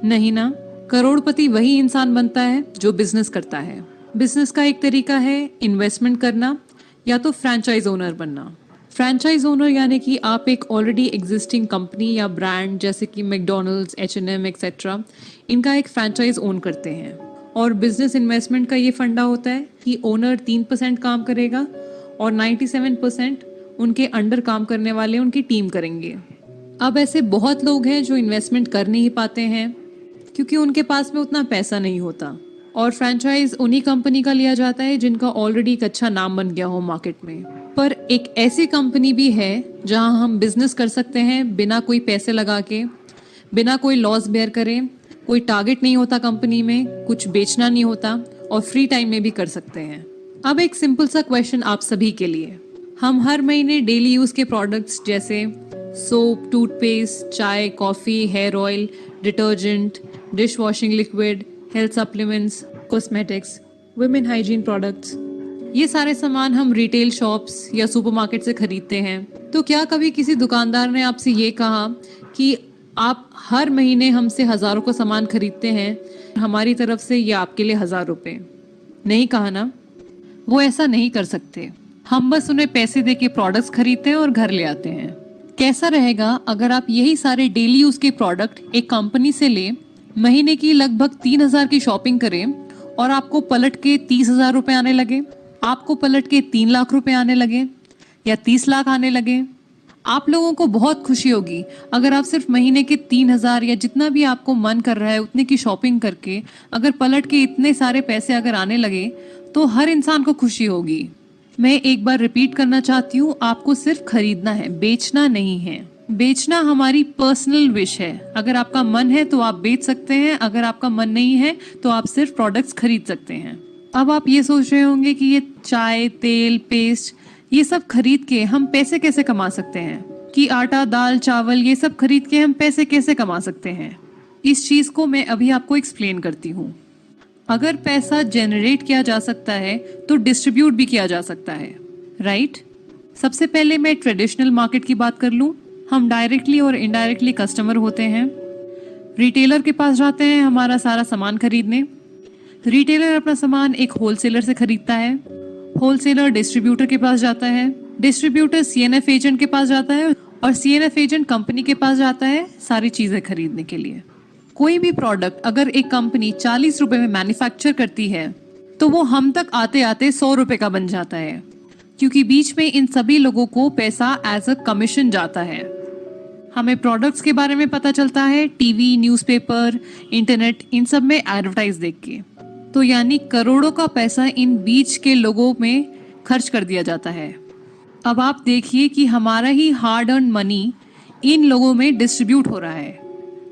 Speaker 3: नहीं ना। करोड़पति वही इंसान बनता है जो बिजनेस करता है। बिजनेस का एक तरीका है इन्वेस्टमेंट करना या तो फ्रैंचाइज ओनर बनना। फ्रैंचाइज ओनर यानी कि आप एक ऑलरेडी एग्जिस्टिंग कंपनी या ब्रांड जैसे कि मैकडॉनल्ड्स, H&M एक्सेट्रा, इनका एक फ्रैंचाइज ओन करते हैं। और बिजनेस इन्वेस्टमेंट का ये फंडा होता है कि ओनर 3% काम करेगा और 97% उनके अंडर काम करने वाले उनकी टीम करेंगे। अब ऐसे बहुत लोग हैं जो इन्वेस्टमेंट कर नहीं पाते हैं क्योंकि उनके पास में उतना पैसा नहीं होता, और फ्रैंचाइज उन्हीं कंपनी का लिया जाता है जिनका ऑलरेडी एक अच्छा नाम बन गया हो मार्केट में। पर एक ऐसी कंपनी भी है जहां हम बिजनेस कर सकते हैं बिना कोई पैसे लगा के, बिना कोई लॉस बेयर करे, कोई टारगेट नहीं होता कंपनी में, कुछ बेचना नहीं होता और फ्री टाइम में भी कर सकते हैं। अब एक सिंपल सा क्वेश्चन आप सभी के लिए। हम हर महीने डेली यूज के प्रोडक्ट्स जैसे सोप, टूथपेस्ट, चाय, coffee, hair oil, detergent, dish washing liquid, health supplements, cosmetics, women hygiene products, ये सारे सामान हम रिटेल शॉप्स या सुपरमार्केट से खरीदते हैं। तो क्या कभी किसी दुकानदार ने आपसे ये कहा कि आप हर महीने हमसे हजारों का सामान खरीदते हैं, हमारी तरफ से ये आपके लिए 1000 रुपए? नहीं कहा ना। वो ऐसा नहीं कर सकते। हम बस उन्हें पैसे दे के प्रोडक्ट्स खरीदते हैं और घर ले आते हैं। कैसा रहेगा अगर आप यही सारे डेली यूज के प्रोडक्ट एक कंपनी से ले महीने की लगभग 3,000 की शॉपिंग करें और आपको पलट के 30,000 रुपए आने लगे, आपको पलट के 3 लाख रुपए आने लगे या 30 लाख आने लगे, आप लोगों को बहुत खुशी होगी अगर आप सिर्फ महीने के 3,000 या जितना भी आपको मन कर रहा है उतने की शॉपिंग करके अगर पलट के इतने सारे पैसे अगर आने लगे तो हर इंसान को खुशी होगी। मैं एक बार रिपीट करना चाहती हूँ, आपको सिर्फ खरीदना है, बेचना नहीं है। बेचना हमारी पर्सनल विश है। अगर आपका मन है तो आप बेच सकते हैं, अगर आपका मन नहीं है तो आप सिर्फ प्रोडक्ट्स खरीद सकते हैं। अब आप ये सोच रहे होंगे कि ये चाय, तेल, पेस्ट, ये सब खरीद के हम पैसे कैसे कमा सकते हैं, कि आटा, दाल, चावल ये सब खरीद के हम पैसे कैसे कमा सकते हैं। इस चीज को मैं अभी आपको एक्सप्लेन करती हूँ। अगर पैसा जनरेट किया जा सकता है तो डिस्ट्रीब्यूट भी किया जा सकता है, राइट? सबसे पहले मैं ट्रेडिशनल मार्केट की बात कर लूँ। हम डायरेक्टली और इनडायरेक्टली कस्टमर होते हैं। रिटेलर के पास जाते हैं हमारा सारा सामान खरीदने। रिटेलर अपना सामान एक होलसेलर से खरीदता है, होलसेलर डिस्ट्रीब्यूटर के पास जाता है, डिस्ट्रीब्यूटर सीएनएफ एजेंट के पास जाता है और सीएनएफ एजेंट कंपनी के पास जाता है सारी चीजें खरीदने के लिए। कोई भी प्रोडक्ट अगर एक कंपनी 40 रुपए में मैन्युफैक्चर करती है तो वो हम तक आते आते 100 रुपए का बन जाता है, क्योंकि बीच में इन सभी लोगों को पैसा एज अ कमीशन जाता है। हमें प्रोडक्ट्स के बारे में पता चलता है टीवी, न्यूज़पेपर, इंटरनेट, इन सब में एडवर्टाइज देख के। तो यानी करोड़ों का पैसा इन बीच के लोगों में खर्च कर दिया जाता है। अब आप देखिए कि हमारा ही हार्ड अर्न मनी इन लोगों में डिस्ट्रीब्यूट हो रहा है।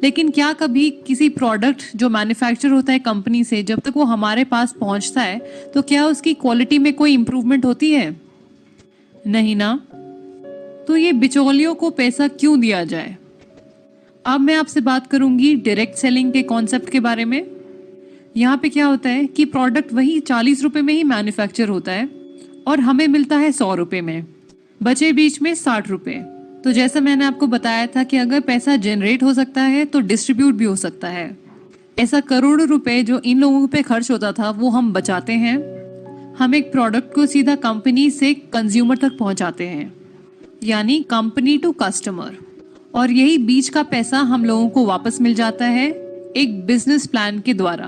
Speaker 3: लेकिन क्या कभी किसी प्रोडक्ट जो मैन्युफैक्चर होता है कंपनी से, जब तक वो हमारे पास पहुंचता है तो क्या उसकी क्वालिटी में कोई इम्प्रूवमेंट होती है? नहीं ना। तो ये बिचौलियों को पैसा क्यों दिया जाए? अब मैं आपसे बात करूंगी डायरेक्ट सेलिंग के कॉन्सेप्ट के बारे में। यहाँ पे क्या होता है कि प्रोडक्ट वही 40 रुपए में ही मैन्युफैक्चर होता है और हमें मिलता है 100 रुपए में, बचे बीच में 60 रुपए। तो जैसा मैंने आपको बताया था कि अगर पैसा जनरेट हो सकता है तो डिस्ट्रीब्यूट भी हो सकता है। ऐसा करोड़ों रुपए जो इन लोगों पे खर्च होता था वो हम बचाते हैं। हम एक प्रोडक्ट को सीधा कंपनी से कंज्यूमर तक पहुंचाते हैं, यानी कंपनी टू कस्टमर, और यही बीच का पैसा हम लोगों को वापस मिल जाता है एक बिजनेस प्लान के द्वारा,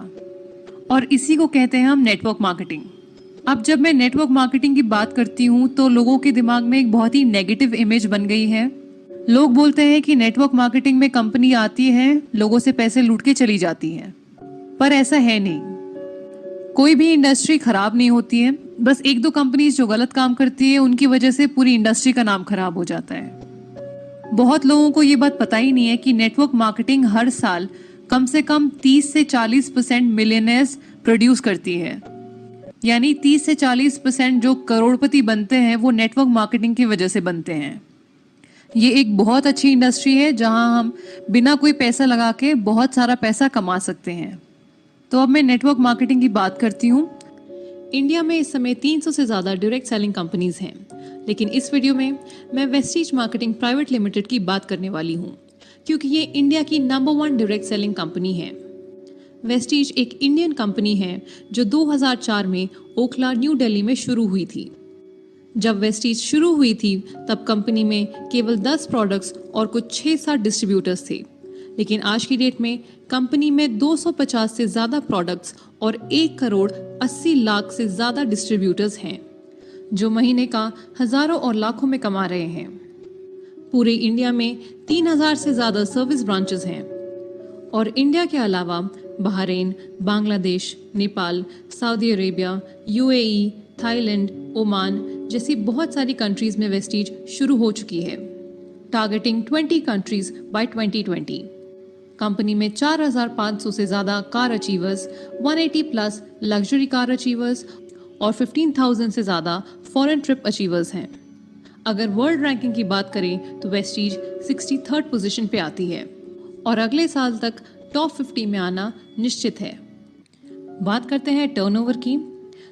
Speaker 3: और इसी को कहते हैं हम नेटवर्क मार्केटिंग। अब जब मैं नेटवर्क मार्केटिंग की बात करती हूँ तो लोगों के दिमाग में एक बहुत ही नेगेटिव इमेज बन गई है। लोग बोलते हैं कि नेटवर्क मार्केटिंग में कंपनी आती है, लोगों से पैसे लूट के चली जाती है, पर ऐसा है नहीं। कोई भी इंडस्ट्री खराब नहीं होती है, बस एक दो कंपनीज जो गलत काम करती है उनकी वजह से पूरी इंडस्ट्री का नाम खराब हो जाता है। बहुत लोगों को ये बात पता ही नहीं है कि नेटवर्क मार्केटिंग हर साल कम से कम 30 से 40% मिलियनेयर्स प्रोड्यूस करती है, यानी 30 से 40% जो करोड़पति बनते हैं वो नेटवर्क मार्केटिंग की वजह से बनते हैं। ये एक बहुत अच्छी इंडस्ट्री है जहां हम बिना कोई पैसा लगा के बहुत सारा पैसा कमा सकते हैं। तो अब मैं नेटवर्क मार्केटिंग की बात करती हूँ। इंडिया में इस समय 300 से ज़्यादा डायरेक्ट सेलिंग कंपनीज हैं, लेकिन इस वीडियो में मैं वेस्टीज मार्केटिंग प्राइवेट लिमिटेड की बात करने वाली हूँ, क्योंकि ये इंडिया की नंबर 1 डायरेक्ट सेलिंग कंपनी है। वेस्टीज एक इंडियन कंपनी है जो 2004 में ओखला, न्यू दिल्ली में शुरू हुई थी। जब वेस्टीज शुरू हुई थी तब कंपनी में केवल 10 प्रोडक्ट्स और कुछ 6-7 डिस्ट्रीब्यूटर्स थे, लेकिन आज की डेट में कंपनी में 250 से ज़्यादा प्रोडक्ट्स और 1 करोड़ 80 लाख से ज़्यादा डिस्ट्रीब्यूटर्स हैं, जो महीने का हज़ारों और लाखों में कमा रहे हैं। पूरे इंडिया में 3000 से ज़्यादा सर्विस ब्रांचेस हैं, और इंडिया के अलावा Bahrain, Bangladesh, Nepal, Saudi Arabia, UAE, Thailand, Oman जैसी बहुत सारी कंट्रीज में वेस्टीज शुरू हो चुकी है, टारगेटिंग 20 कंट्रीज बाय 2020। कंपनी में 4500 से ज़्यादा car achievers, 180 plus luxury car achievers और 15,000 से ज़्यादा फॉरेन ट्रिप अचीवर्स हैं। अगर वर्ल्ड रैंकिंग की बात करें तो वेस्टीज 63rd पोजीशन पे आती है और अगले साल तक टॉप 50 में आना निश्चित है। बात करते हैं टर्नओवर की,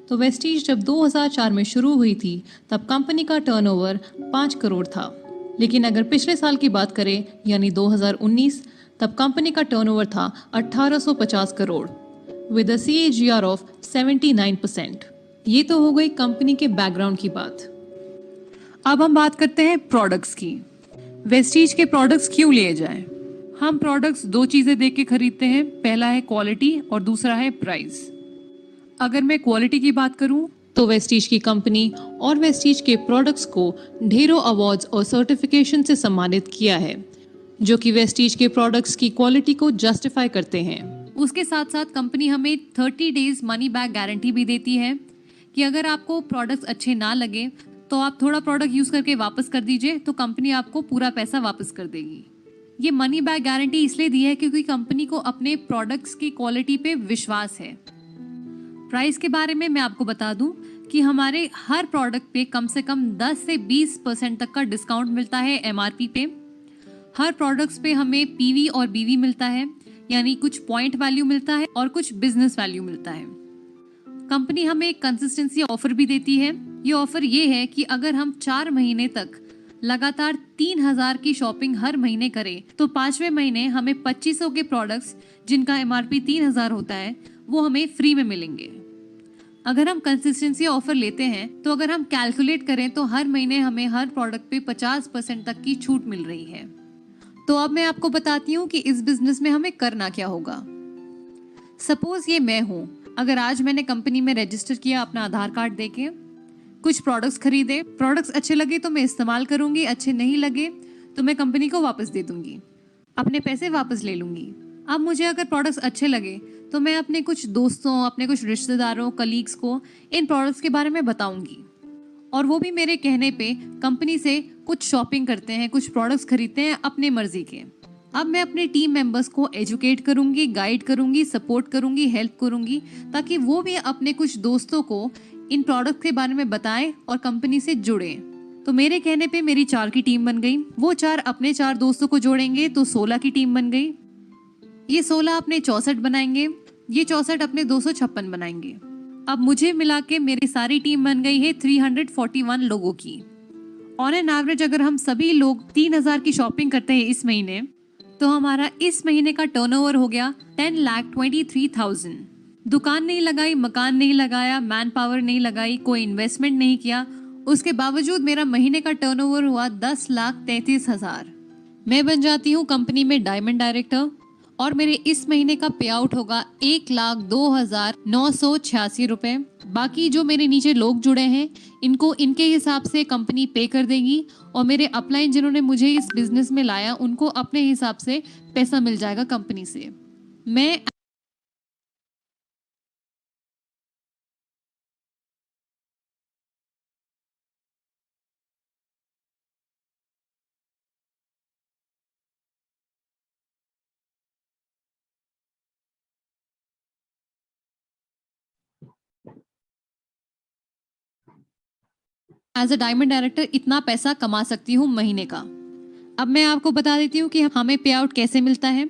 Speaker 3: तो वेस्टीज जब 2004 में शुरू हुई थी तब कंपनी का टर्नओवर 5 करोड़ था, लेकिन अगर पिछले साल की बात करें यानी 2019, तब कंपनी का टर्नओवर था 1850 crore with a CAGR of 79%। ये तो हो गई कंपनी के बैकग्राउंड की बात। अब हम बात करते हैं प्रोडक्ट्स की। वेस्टीज के प्रोडक्ट्स क्यों लिए जाएं? हम प्रोडक्ट्स दो चीजें देख के खरीदते हैं, पहला है क्वालिटी और दूसरा है प्राइस। अगर मैं क्वालिटी की बात करूं तो वेस्टीज की कंपनी और वेस्टीज के प्रोडक्ट्स को ढेरों अवार्ड्स और सर्टिफिकेशन से सम्मानित किया है, जो कि वेस्टीज के प्रोडक्ट्स की क्वालिटी को जस्टिफाई करते हैं। उसके साथ साथ कंपनी हमें 30 डेज मनी बैक गारंटी भी देती है कि अगर आपको प्रोडक्ट्स अच्छे ना लगे तो आप थोड़ा प्रोडक्ट यूज करके वापस कर दीजिए, तो कंपनी आपको पूरा पैसा वापस कर देगी। ये मनी बैक गारंटी इसलिए दी है क्योंकि कंपनी को अपने प्रोडक्ट्स की क्वालिटी पे विश्वास है। प्राइस के बारे में मैं आपको बता दूं कि हमारे हर प्रोडक्ट पे कम से कम 10 से 20% तक का डिस्काउंट मिलता है एमआरपी पे। हर प्रोडक्ट्स पे हमें पीवी और बीवी मिलता है, यानी कुछ पॉइंट वैल्यू मिलता है और कुछ बिजनेस वैल्यू मिलता है। कंपनी हमें एक कंसिस्टेंसी ऑफर भी देती है। ये ऑफर ये है कि अगर हम 4 महीने तक लगातार 3000 की शॉपिंग हर महीने करें तो 5वें महीने हमें 2500 के प्रोडक्ट्स जिनका एमआरपी 3000 होता है वो हमें फ्री में मिलेंगे। अगर हम कंसिस्टेंसी ऑफर लेते हैं तो अगर हम कैलकुलेट करें तो हर महीने हमें हर प्रोडक्ट पे 50% तक की छूट मिल रही है। तो अब मैं आपको बताती हूँ कि इस बिजनेस में हमें करना क्या होगा। सपोज ये मैं हूँ, अगर आज मैंने कंपनी में रजिस्टर किया अपना आधार कार्ड देके, कुछ प्रोडक्ट्स खरीदे, प्रोडक्ट्स अच्छे लगे तो मैं इस्तेमाल करूंगी, अच्छे नहीं लगे तो मैं कंपनी को वापस दे दूंगी, अपने पैसे वापस ले लूंगी। अब मुझे अगर प्रोडक्ट्स अच्छे लगे तो मैं अपने कुछ दोस्तों, अपने कुछ रिश्तेदारों, कलीग्स को इन प्रोडक्ट्स के बारे में बताऊंगी और वो भी मेरे कहने पे कंपनी से कुछ शॉपिंग करते हैं, कुछ प्रोडक्ट्स खरीदते हैं अपने मर्जी के। अब मैं अपने टीम मेंबर्स को एजुकेट करूंगी, गाइड करूंगी, सपोर्ट करूंगी, हेल्प करूंगी ताकि वो भी अपने कुछ दोस्तों को इन प्रोडक्ट के बारे में बताएं और कंपनी से जुड़ें। तो मेरे कहने पे मेरी 4 की टीम बन गई, वो 4 अपने 4 दोस्तों को जोड़ेंगे तो 16 की टीम बन गई। ये 16 अपने 64 बनाएंगे, ये 64 अपने 256 बनाएंगे। अब मुझे मिला के मेरी सारी टीम बन गई है 341 लोगों की। ऑन एन एवरेज अगर हम सभी लोग 3000 की शॉपिंग करते हैं इस महीने, तो हमारा इस महीने का टर्नओवर हो गया 10,23,000। दुकान नहीं लगाई, मकान नहीं लगाया, मैन पावर नहीं लगाई, कोई इन्वेस्टमेंट नहीं किया, उसके बावजूद मेरा महीने का टर्नओवर हुआ 10,33,000। मैं बन जाती हूँ कंपनी में डायमंड डायरेक्टर और मेरे इस महीने का पे आउट होगा 1,02,986 रुपए। बाकी जो मेरे नीचे लोग जुड़े हैं इनको इनके हिसाब से कंपनी पे कर देगी और मेरे अपलाइन जिन्होंने मुझे इस बिजनेस में लाया उनको अपने हिसाब से पैसा मिल जाएगा कंपनी से। मैं एज अ डायमंड डायरेक्टर इतना पैसा कमा सकती हूँ महीने का। अब मैं आपको बता देती हूँ कि हमें पे आउट कैसे मिलता है।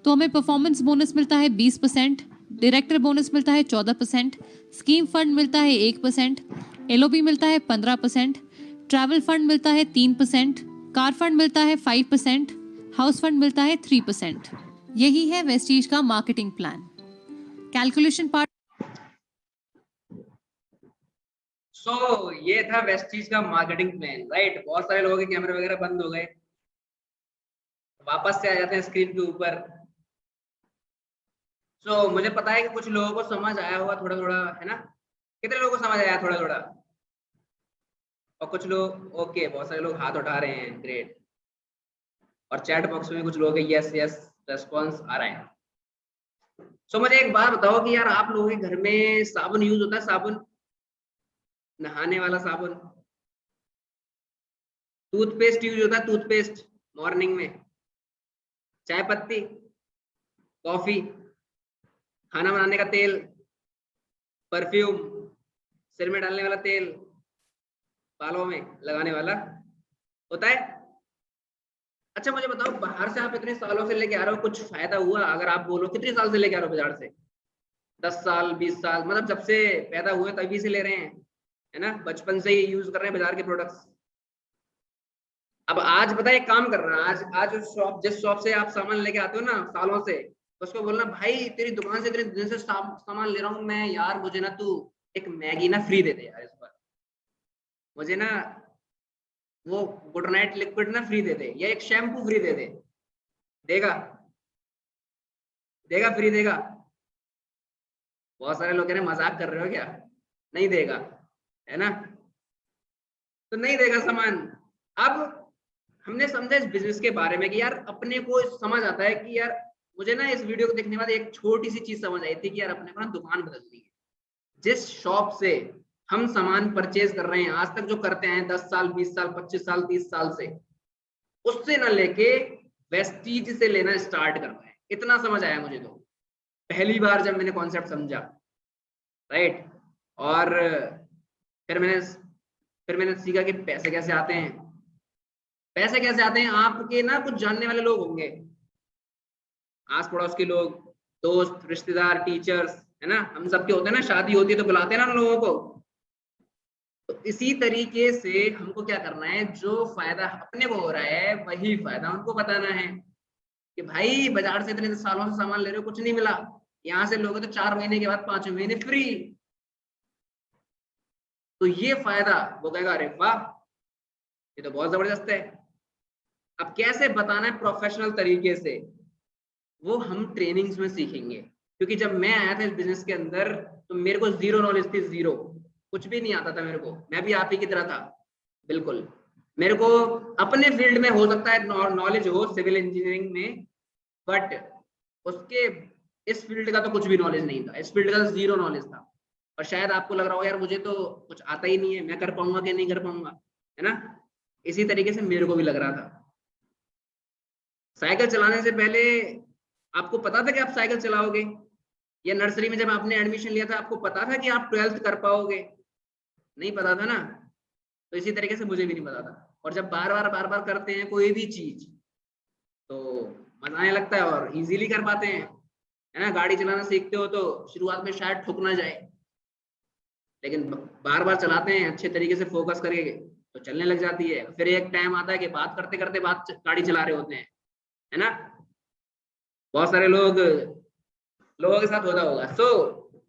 Speaker 3: तो हमें परफॉर्मेंस बोनस मिलता है 20%, डायरेक्टर बोनस मिलता है 14%, स्कीम फंड मिलता है 1%, एलओबी मिलता है 15%, ट्रैवल फंड मिलता है 3%, कार फंड मिलता है 5%, हाउस फंड मिलता है 3%। यही है वेस्टीज का मार्केटिंग प्लान। कैलकुलेशन पार्ट
Speaker 2: ये था वेस्टीज का मार्केटिंग प्लान, राइट। बहुत सारे लोगों के कैमरे वगैरह बंद हो गए, वापस से आ जाते हैं स्क्रीन के ऊपर। मुझे पता है कि कुछ लोगों को समझ आया होगा थोड़ा थोड़ा, है ना। कितने लोगों को समझ आया थोड़ा थोड़ा? और कुछ लोग ओके, बहुत सारे लोग हाथ उठा रहे हैं, ग्रेट। और चैट बॉक्स में कुछ लोग यस यस रेस्पॉन्स आ रहा है। मुझे एक बात बताओ कि यार आप लोगों के घर में साबुन यूज होता है? साबुन, नहाने वाला साबुन। टूथपेस्ट यूज होता है? टूथपेस्ट मॉर्निंग में। चाय पत्ती, कॉफी, खाना बनाने का तेल, परफ्यूम, सिर में डालने वाला तेल, बालों में लगाने वाला होता है। अच्छा मुझे बताओ, बाहर से आप इतने सालों से लेके आ रहे हो, कुछ फायदा हुआ? अगर आप बोलो कितने साल से लेके आ रहे हो बाजार से? 10 साल, 20 साल, मतलब जब से पैदा हुए तभी से ले रहे हैं, है ना। बचपन से ही यूज कर रहे हैं बाजार के प्रोडक्ट्स। अब आज पता है एक काम करना, आज जिस शॉप से आप सामान लेके आते हो ना सालों से, उसको बोलना भाई तेरी दुकान से इतने दिन से सामान ले रहा हूँ मैं यार, मुझे ना तू एक मैगी ना फ्री दे दे यार, इस बार मुझे ना वो गुड नाइट लिक्विड ना फ्री दे दे, या एक शैम्पू फ्री दे दे। देगा? देगा? फ्री देगा? बहुत सारे लोग कह रहे हैं मजाक कर रहे हो क्या, नहीं देगा, है ना? तो नहीं देगा सामान। अब हमने समझा इस बिजनेस के बारे में कि यार अपने को समझ आता है कि यार मुझे ना इस वीडियो को देखने के बाद एक छोटी सी चीज समझ आई थी कि यार अपने को ना दुकान बदलनी है। जिस शॉप से हम सामान परचेज कर रहे हैं आज तक जो करते हैं 10 साल 20 साल 25 साल 30 साल से, उससे ना लेके वेस्टीज से लेना स्टार्ट करना है। इतना समझ आया मुझे तो पहली बार जब मैंने कॉन्सेप्ट समझा, राइट। और फिर मैंने सीखा कि पैसे कैसे आते हैं। पैसे कैसे आते हैं, आपके ना कुछ जानने वाले लोग होंगे, आस पड़ोस के लोग, दोस्त, रिश्तेदार, टीचर्स, है ना, हम सबके होते हैं ना, शादी होती है तो बुलाते हैं ना लोगों को। तो इसी तरीके से हमको क्या करना है, जो फायदा अपने को हो रहा है वही फायदा उनको बताना है कि भाई बाजार से इतने सालों से सामान ले रहे हो, कुछ नहीं मिला, यहाँ से लोगे तो 4 महीने के बाद 5 महीने फ्री। तो ये फायदा वो कहेगा अरे वाह ये तो बहुत जबरदस्त है। अब कैसे बताना है प्रोफेशनल तरीके से, वो हम ट्रेनिंग्स में सीखेंगे। क्योंकि जब मैं आया था इस बिजनेस के अंदर तो मेरे को जीरो नॉलेज थी, जीरो, कुछ भी नहीं आता था मेरे को। मैं भी आप ही की तरह था बिल्कुल। मेरे को अपने फील्ड में हो सकता है नॉलेज हो सिविल इंजीनियरिंग में, बट उसके इस फील्ड का तो कुछ भी नॉलेज नहीं था, इस फील्ड का तो जीरो नॉलेज था। और शायद आपको लग रहा हो यार मुझे तो कुछ आता ही नहीं है, मैं कर पाऊंगा कि नहीं कर पाऊंगा, है ना। इसी तरीके से मेरे को भी लग रहा था। साइकिल चलाने से पहले आपको पता था कि आप साइकिल चलाओगे, या नर्सरी में जब आपने एडमिशन लिया था आपको पता था कि आप 12th कर पाओगे? नहीं पता था ना। तो इसी तरीके से मुझे भी नहीं पता था। और जब बार बार करते हैं कोई भी चीज तो मजा आने लगता है और इजीली कर पाते हैं, है ना। गाड़ी चलाना सीखते हो तो शुरुआत में शायद ठुक ना जाए, लेकिन बार बार चलाते हैं अच्छे तरीके से फोकस करके तो चलने लग जाती है। फिर एक टाइम आता है कि बात करते करते बात गाड़ी चला रहे होते हैं, है ना। बहुत सारे लोगों के साथ होता होगा। सो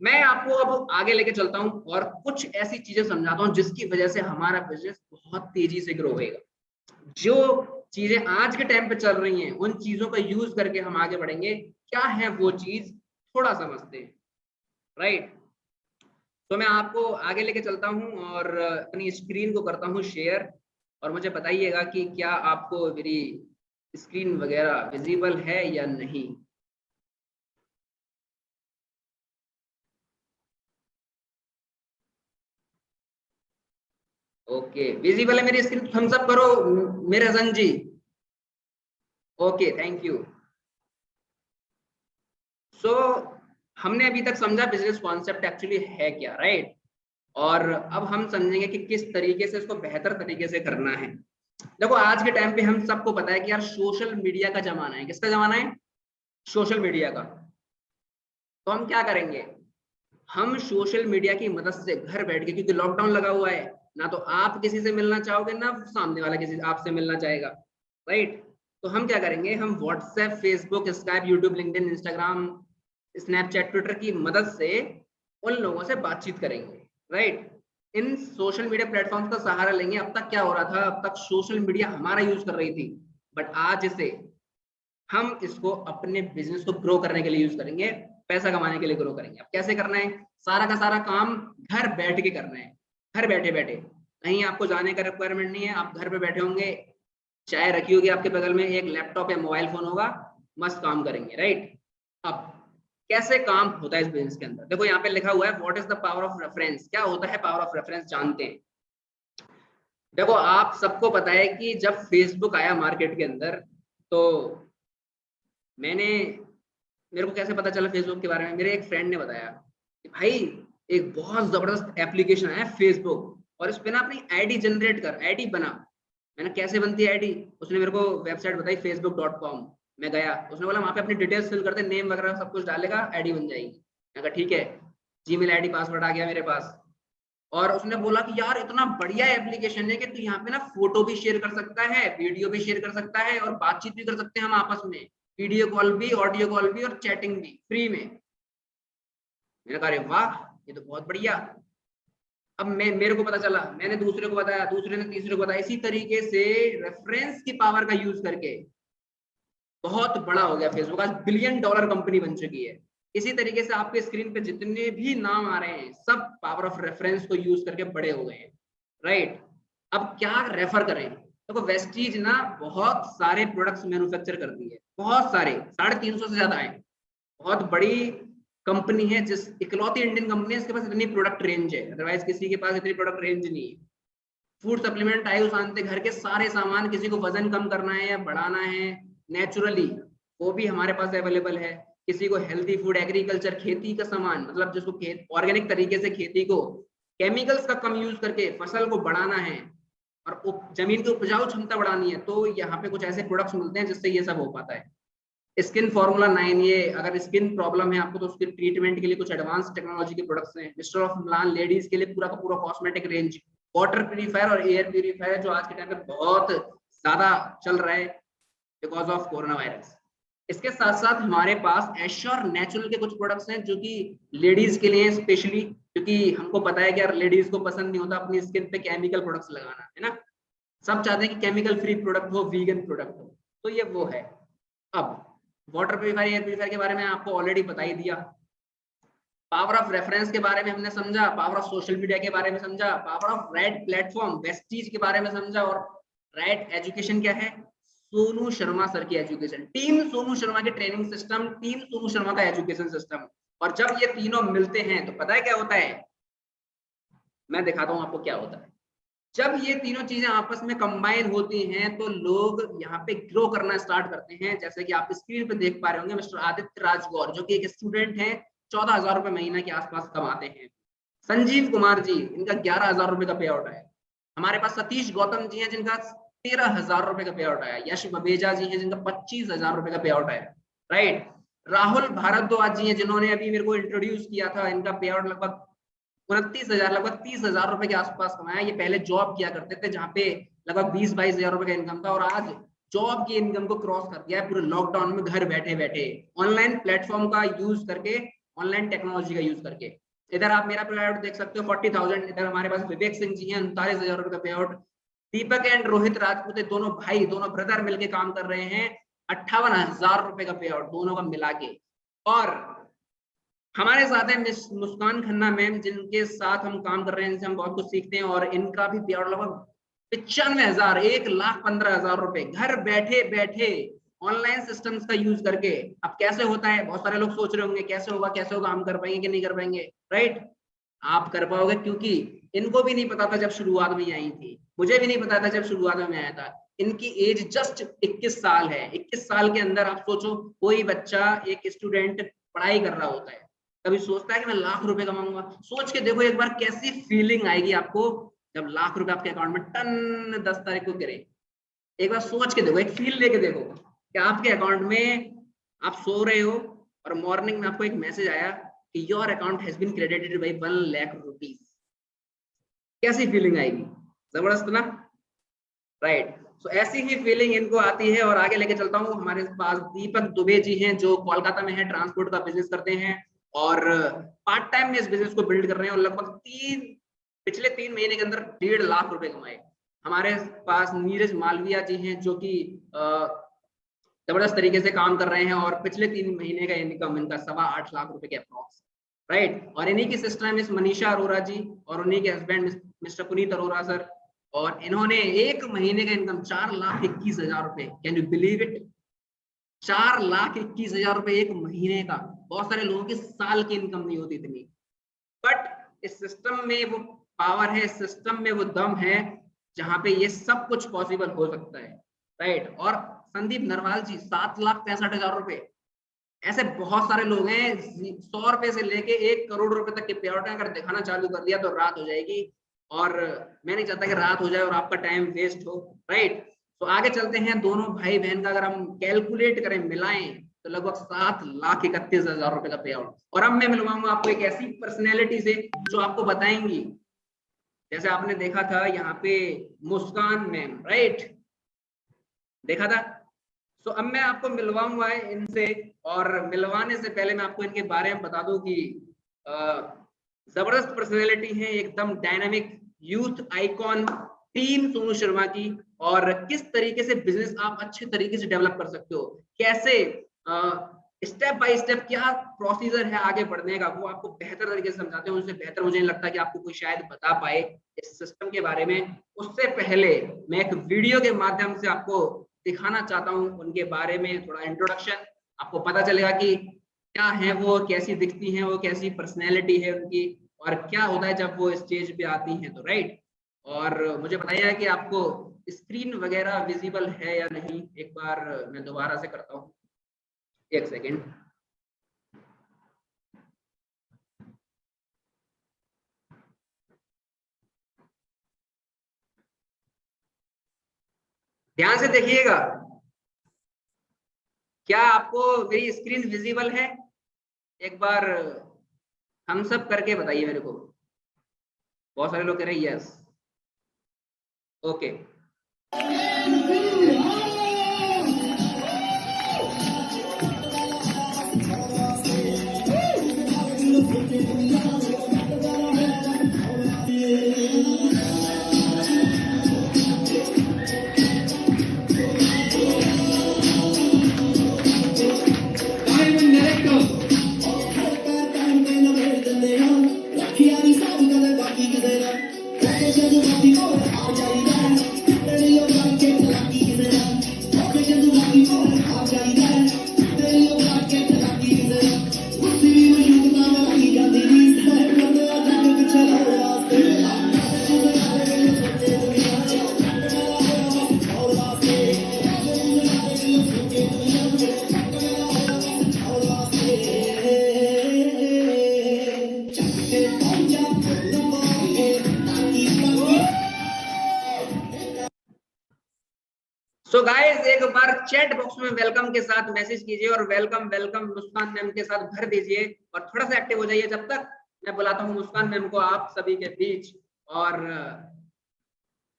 Speaker 2: मैं आपको अब आगे लेके चलता हूं और कुछ ऐसी चीजें समझाता हूं जिसकी वजह से हमारा बिजनेस बहुत तेजी से ग्रो होगा। जो चीजें आज के टाइम पे चल रही हैं उन चीजों का यूज करके हम आगे बढ़ेंगे। क्या है वो चीज, थोड़ा समझते हैं, राइट। तो मैं आपको आगे लेके चलता हूं और अपनी स्क्रीन को करता हूं शेयर, और मुझे बताइएगा कि क्या आपको मेरी स्क्रीन वगैरह विजिबल है या नहीं। ओके विजिबल है मेरी स्क्रीन, थम्स अप करो मेरे Hasan ji. Okay thank you. So हमने अभी तक समझा बिजनेस कॉन्सेप्ट एक्चुअली है क्या, राइट। और अब हम समझेंगे कि किस तरीके से इसको बेहतर तरीके से करना है। देखो आज के टाइम पे हम सबको पता है कि यार सोशल मीडिया का जमाना है। किसका जमाना है? सोशल मीडिया का। तो हम क्या करेंगे, हम सोशल मीडिया की मदद से घर बैठ के, क्योंकि लॉकडाउन लगा हुआ है, ना तो आप किसी से मिलना चाहोगे ना सामने वाला किसी आपसे मिलना चाहेगा, राइट। तो हम क्या करेंगे, हम WhatsApp, Facebook, Skype, YouTube, LinkedIn, Instagram, Snapchat, Twitter की मदद से उन लोगों से बातचीत करेंगे, राइट। इन सोशल मीडिया प्लेटफॉर्म्स का सहारा लेंगे। अब तक क्या हो रहा था, अब तक सोशल मीडिया हमारा यूज कर रही थी, बट आज से हम इसको अपने बिजनेस को ग्रो करने के लिए यूज करेंगे, पैसा कमाने के लिए ग्रो करेंगे। अब कैसे करना है, सारा का सारा काम घर बैठ के करना है, घर बैठे बैठे, कहीं आपको जाने का रिक्वायरमेंट नहीं है। आप घर पे बैठे होंगे, चाय रखी होगी आपके बगल में, एक लैपटॉप या मोबाइल फोन होगा, मस्त काम करेंगे, राइट। अब कैसे काम होता है इस बिजनेस के अंदर, देखो यहाँ पे लिखा हुआ है what is the power of reference. क्या होता है पावर ऑफ रेफरेंस, जानते हैं। देखो आप सबको पता है कि जब फेसबुक आया मार्केट के अंदर तो मेरे को कैसे पता चला फेसबुक के बारे में, मेरे एक फ्रेंड ने बताया कि भाई एक बहुत जबरदस्त एप्लीकेशन है फेसबुक, और इस पे ना अपनी आईडी जनरेट कर, आईडी बना। मैंने कैसे बनती है आईडी, उसने मेरे को वेबसाइट बताई facebook.com। मैं गया, उसने बोला वहां पे अपनी डिटेल्स फिल करते, नेम वगैरह सब कुछ डालेगा, आईडी बन जाएगी। मैं कहा ठीक है, जीमेल आईडी पासवर्ड आ गया मेरे पास। और उसने बोला कि यार इतना बढ़िया एप्लीकेशन है कि तू यहाँ पे ना फोटो भी शेयर कर सकता है, वीडियो भी शेयर कर सकता है, और बातचीत भी कर सकते हैं हम आपस में, वीडियो कॉल भी, ऑडियो कॉल भी, और चैटिंग भी फ्री में। मैंने कहा अरे वाह ये तो बहुत बढ़िया। अब मेरे को पता चला, मैंने दूसरे को बताया, दूसरे ने तीसरे को बताया, इसी तरीके से रेफरेंस की पावर का यूज करके बहुत बड़ा हो गया फेसबुक, आज $1 बिलियन कंपनी बन चुकी है। इसी तरीके से आपके स्क्रीन पे जितने भी नाम आ रहे हैं सब पावर ऑफ रेफरेंस को यूज करके बड़े हो गए हैं, राइट। अब क्या रेफर करें, तो वेस्टीज ना बहुत सारे प्रोडक्ट्स मैन्युफैक्चर करती है, बहुत सारे, 350 से ज्यादा है, बहुत बड़ी कंपनी है, जिस इकलौती इंडियन कंपनी है इसके पास इतनी प्रोडक्ट रेंज है, अदरवाइज किसी के पास इतनी प्रोडक्ट रेंज नहीं है। फूड सप्लीमेंट, आयुष आंते, घर के सारे सामान, किसी को वजन कम करना है या बढ़ाना है नेचुरली, वो भी हमारे पास अवेलेबल है। किसी को हेल्थी फूड, एग्रीकल्चर, खेती का सामान, मतलब जिसको खेत ऑर्गेनिक तरीके से खेती को केमिकल्स का कम यूज करके फसल को बढ़ाना है और जमीन की उपजाऊ क्षमता बढ़ानी है, तो यहाँ पे कुछ ऐसे प्रोडक्ट्स मिलते हैं जिससे ये सब हो पाता है। स्किन फॉर्मूला 9, ये अगर स्किन प्रॉब्लम है आपको तो उसके ट्रीटमेंट के लिए कुछ एडवांस टेक्नोलॉजी के प्रोडक्ट्स हैं। मिस्टर ऑफ मिलान लेडीज के लिए पूरा का पूरा कॉस्मेटिक रेंज, वाटर प्यूरिफायर और एयर प्यूरिफायर जो आज के टाइम पे बहुत ज्यादा चल रहा है बिकॉज ऑफ कोरोना वायरस। इसके साथ साथ हमारे पास एश्योर नेचुरल के कुछ प्रोडक्ट्स हैं जो कि लेडीज के लिए स्पेशली, क्योंकि हमको पता है कि यार लेडीज को पसंद नहीं होता अपनी स्किन पे केमिकल प्रोडक्ट्स लगाना, है ना, सब चाहते हैं कि केमिकल फ्री प्रोडक्ट हो, वीगन प्रोडक्ट हो, तो ये वो है। अब वाटर प्यूरिफायर, एयर प्यूरिफायर के बारे में आपको ऑलरेडी बता ही दिया। पावर ऑफ रेफरेंस के बारे में हमने समझा, पावर ऑफ सोशल मीडिया के बारे में समझा, power of right platform Vestige के बारे में समझा, और राइट एजुकेशन क्या है, सोनू शर्मा सर की एजुकेशन, टीम सोनू शर्मा की training system, team Sonu Sharma का एजुकेशन सिस्टम। और जब ये तीनों मिलते हैं तो पता है क्या होता है, मैं दिखाता हूं आपको क्या होता है। जब ये तीनों चीजें आपस में कंबाइन होती हैं तो लोग यहाँ पे ग्रो करना स्टार्ट करते हैं। जैसे कि आप स्क्रीन पे देख पा रहे होंगे मिस्टर आदित्य राजगौर, जो कि एक स्टूडेंट हैं, 14,000 रुपए महीना के आसपास कमाते हैं। संजीव कुमार जी, इनका 11,000 रुपए का पे आउट आया। हमारे पास सतीश गौतम जी हैं जिनका 13,000 रुपए का पे आउट आया। यश बबेजा जी हैं जिनका 25,000 रुपए का पे आउट आया, राइट। राहुल भारद्वाज जी हैं जिन्होंने अभी मेरे को इंट्रोड्यूस किया था, इनका पे आउट लगभग 29,000, लगभग 30,000 रुपए के आसपास कमाया। ये पहले जॉब किया करते थे जहाँ पे लगभग 20-22,000 रुपए का इनकम था, और आज जॉब की इनकम को क्रॉस कर दिया है पूरे लॉकडाउन में, घर बैठे बैठे ऑनलाइन प्लेटफॉर्म का यूज करके, ऑनलाइन टेक्नोलॉजी का यूज करके। इधर आप मेरा पे आउट देख सकते हो 40,000। इधर हमारे पास विवेक सिंह जी हैं, 39,000 रुपए का पे out. Deepak and Rohit Rajput, दोनों भाई, दोनों ब्रदर मिलके काम कर रहे हैं, 58,000 रुपए का पे आउट दोनों का मिला के। और हमारे साथ है मिस मुस्कान खन्ना मैम, जिनके साथ हम काम कर रहे हैं, इनसे हम बहुत कुछ सीखते हैं, और इनका भी पे आउट लगभग 95,000, 1,15,000 रुपए, घर बैठे बैठे ऑनलाइन सिस्टम्स का यूज करके। अब कैसे होता है, बहुत सारे लोग सोच रहे होंगे कैसे होगा कैसे होगा, हम कर पाएंगे कि नहीं कर पाएंगे, राइट। आप कर पाओगे, क्योंकि इनको भी नहीं पता था जब शुरुआत में आई थी, मुझे भी नहीं पता था जब शुरुआत में आया था। इनकी एज जस्ट 21 साल है। 21 साल के अंदर आप सोचो, कोई बच्चा, एक स्टूडेंट पढ़ाई कर रहा होता है, कभी सोचता है कि मैं लाख रुपए कमाऊंगा। सोच के देखो एक बार कैसी फीलिंग आएगी आपको जब लाख रुपए आपके अकाउंट में टन 10 तारीख को गिरे। एक बार सोच के देखो, एक फील लेके देखो कि आपके अकाउंट में आप सो रहे हो और मॉर्निंग में आपको एक मैसेज आया कि your account has been credited by 1 lakh rupees. कैसी फीलिंग आएगी, जबरदस्त ना, राइट। सो ऐसी ही फीलिंग इनको आती है। और आगे लेके चलता हूँ, हमारे पास दीपक दुबे जी हैं जो कोलकाता में है, ट्रांसपोर्ट का बिजनेस करते हैं और पार्ट टाइम में इस बिजनेस को बिल्ड कर रहे हैं, और लगभग पिछले 3 महीने के अंदर 1.5 लाख रुपए कमाए। हमारे पास नीरज मालविया जी हैं जो कि जबरदस्त तरीके से काम कर रहे हैं, और पिछले 3 महीने का इनकम इनका 8.25 लाख रुपए के अप्रॉक्स, राइट। और इन्हीं की सिस्टर है मिस मनीषा अरोरा जी, और उन्हीं के husband mister Puneet Arora sir, और इन्होंने 1 महीने का इनकम 4,21,000 रुपए। कैन यू बिलीव इट, 4,21,000 रुपए 1 महीने का। बहुत सारे लोगों की साल की इनकम नहीं होती इतनी, बट इस सिस्टम में वो पावर है, इस सिस्टम में वो दम है जहां पे ये सब कुछ पॉसिबल हो सकता है, राइट। और संदीप नरवाल जी 7,65,000 रुपए। ऐसे बहुत सारे लोग हैं, 100 रुपए से लेके 1 करोड़ रुपए तक के पे आउट है। अगर दिखाना चालू कर दिया तो रात हो जाएगी, और मैं नहीं चाहता कि रात हो जाए और आपका टाइम वेस्ट हो, राइट। तो आगे चलते हैं। दोनों भाई बहन का अगर हम कैलकुलेट करें, मिलाएं, तो लगभग 7,31,000 रुपए का पे आउट। और अब मैं मिलवाऊंगा आपको एक ऐसी पर्सनैलिटी से जो आपको बताएंगी, जैसे आपने देखा था यहाँ पे मुस्कान मैम, राइट, देखा था। तो अब मैं आपको मिलवाऊंगा इनसे, और मिलवाने से पहले मैं आपको इनके बारे में बता दूं कि जबरदस्त पर्सनैलिटी है, एकदम dynamic youth icon team Sonu Sharma की। और किस तरीके से बिजनेस आप अच्छे तरीके से डेवलप कर सकते हो, कैसे स्टेप बाय स्टेप क्या प्रोसीजर है आगे बढ़ने का, वो आपको बेहतर तरीके से समझाते हैं। उनसे बेहतर मुझे नहीं लगता कि आपको कोई शायद बता पाए इस सिस्टम के बारे में। उससे पहले मैं एक वीडियो के माध्यम से आपको दिखाना चाहता हूँ उनके बारे में थोड़ा इंट्रोडक्शन। आपको पता चलेगा कि क्या है वो, कैसी दिखती हैं वो, कैसी पर्सनैलिटी है उनकी, और क्या होता है जब वो स्टेज पे आती हैं, तो राइट। और मुझे बताइए कि आपको स्क्रीन वगैरह विजिबल है या नहीं। एक बार मैं दोबारा से करता हूँ, एक सेकेंड। ध्यान से देखिएगा, क्या आपको मेरी स्क्रीन विजिबल है? एक बार हम सब करके बताइए मेरे को। बहुत सारे लोग कह रहे हैं यस, ओके। सो गाइस एक बार चैट बॉक्स में वेलकम के साथ मैसेज कीजिए और वेलकम वेलकम मुस्कान मैम के साथ भर दीजिए और थोड़ा सा एक्टिव हो जाइए। जब तक मैं बुलाता हूँ मुस्कान मैम को आप सभी के बीच, और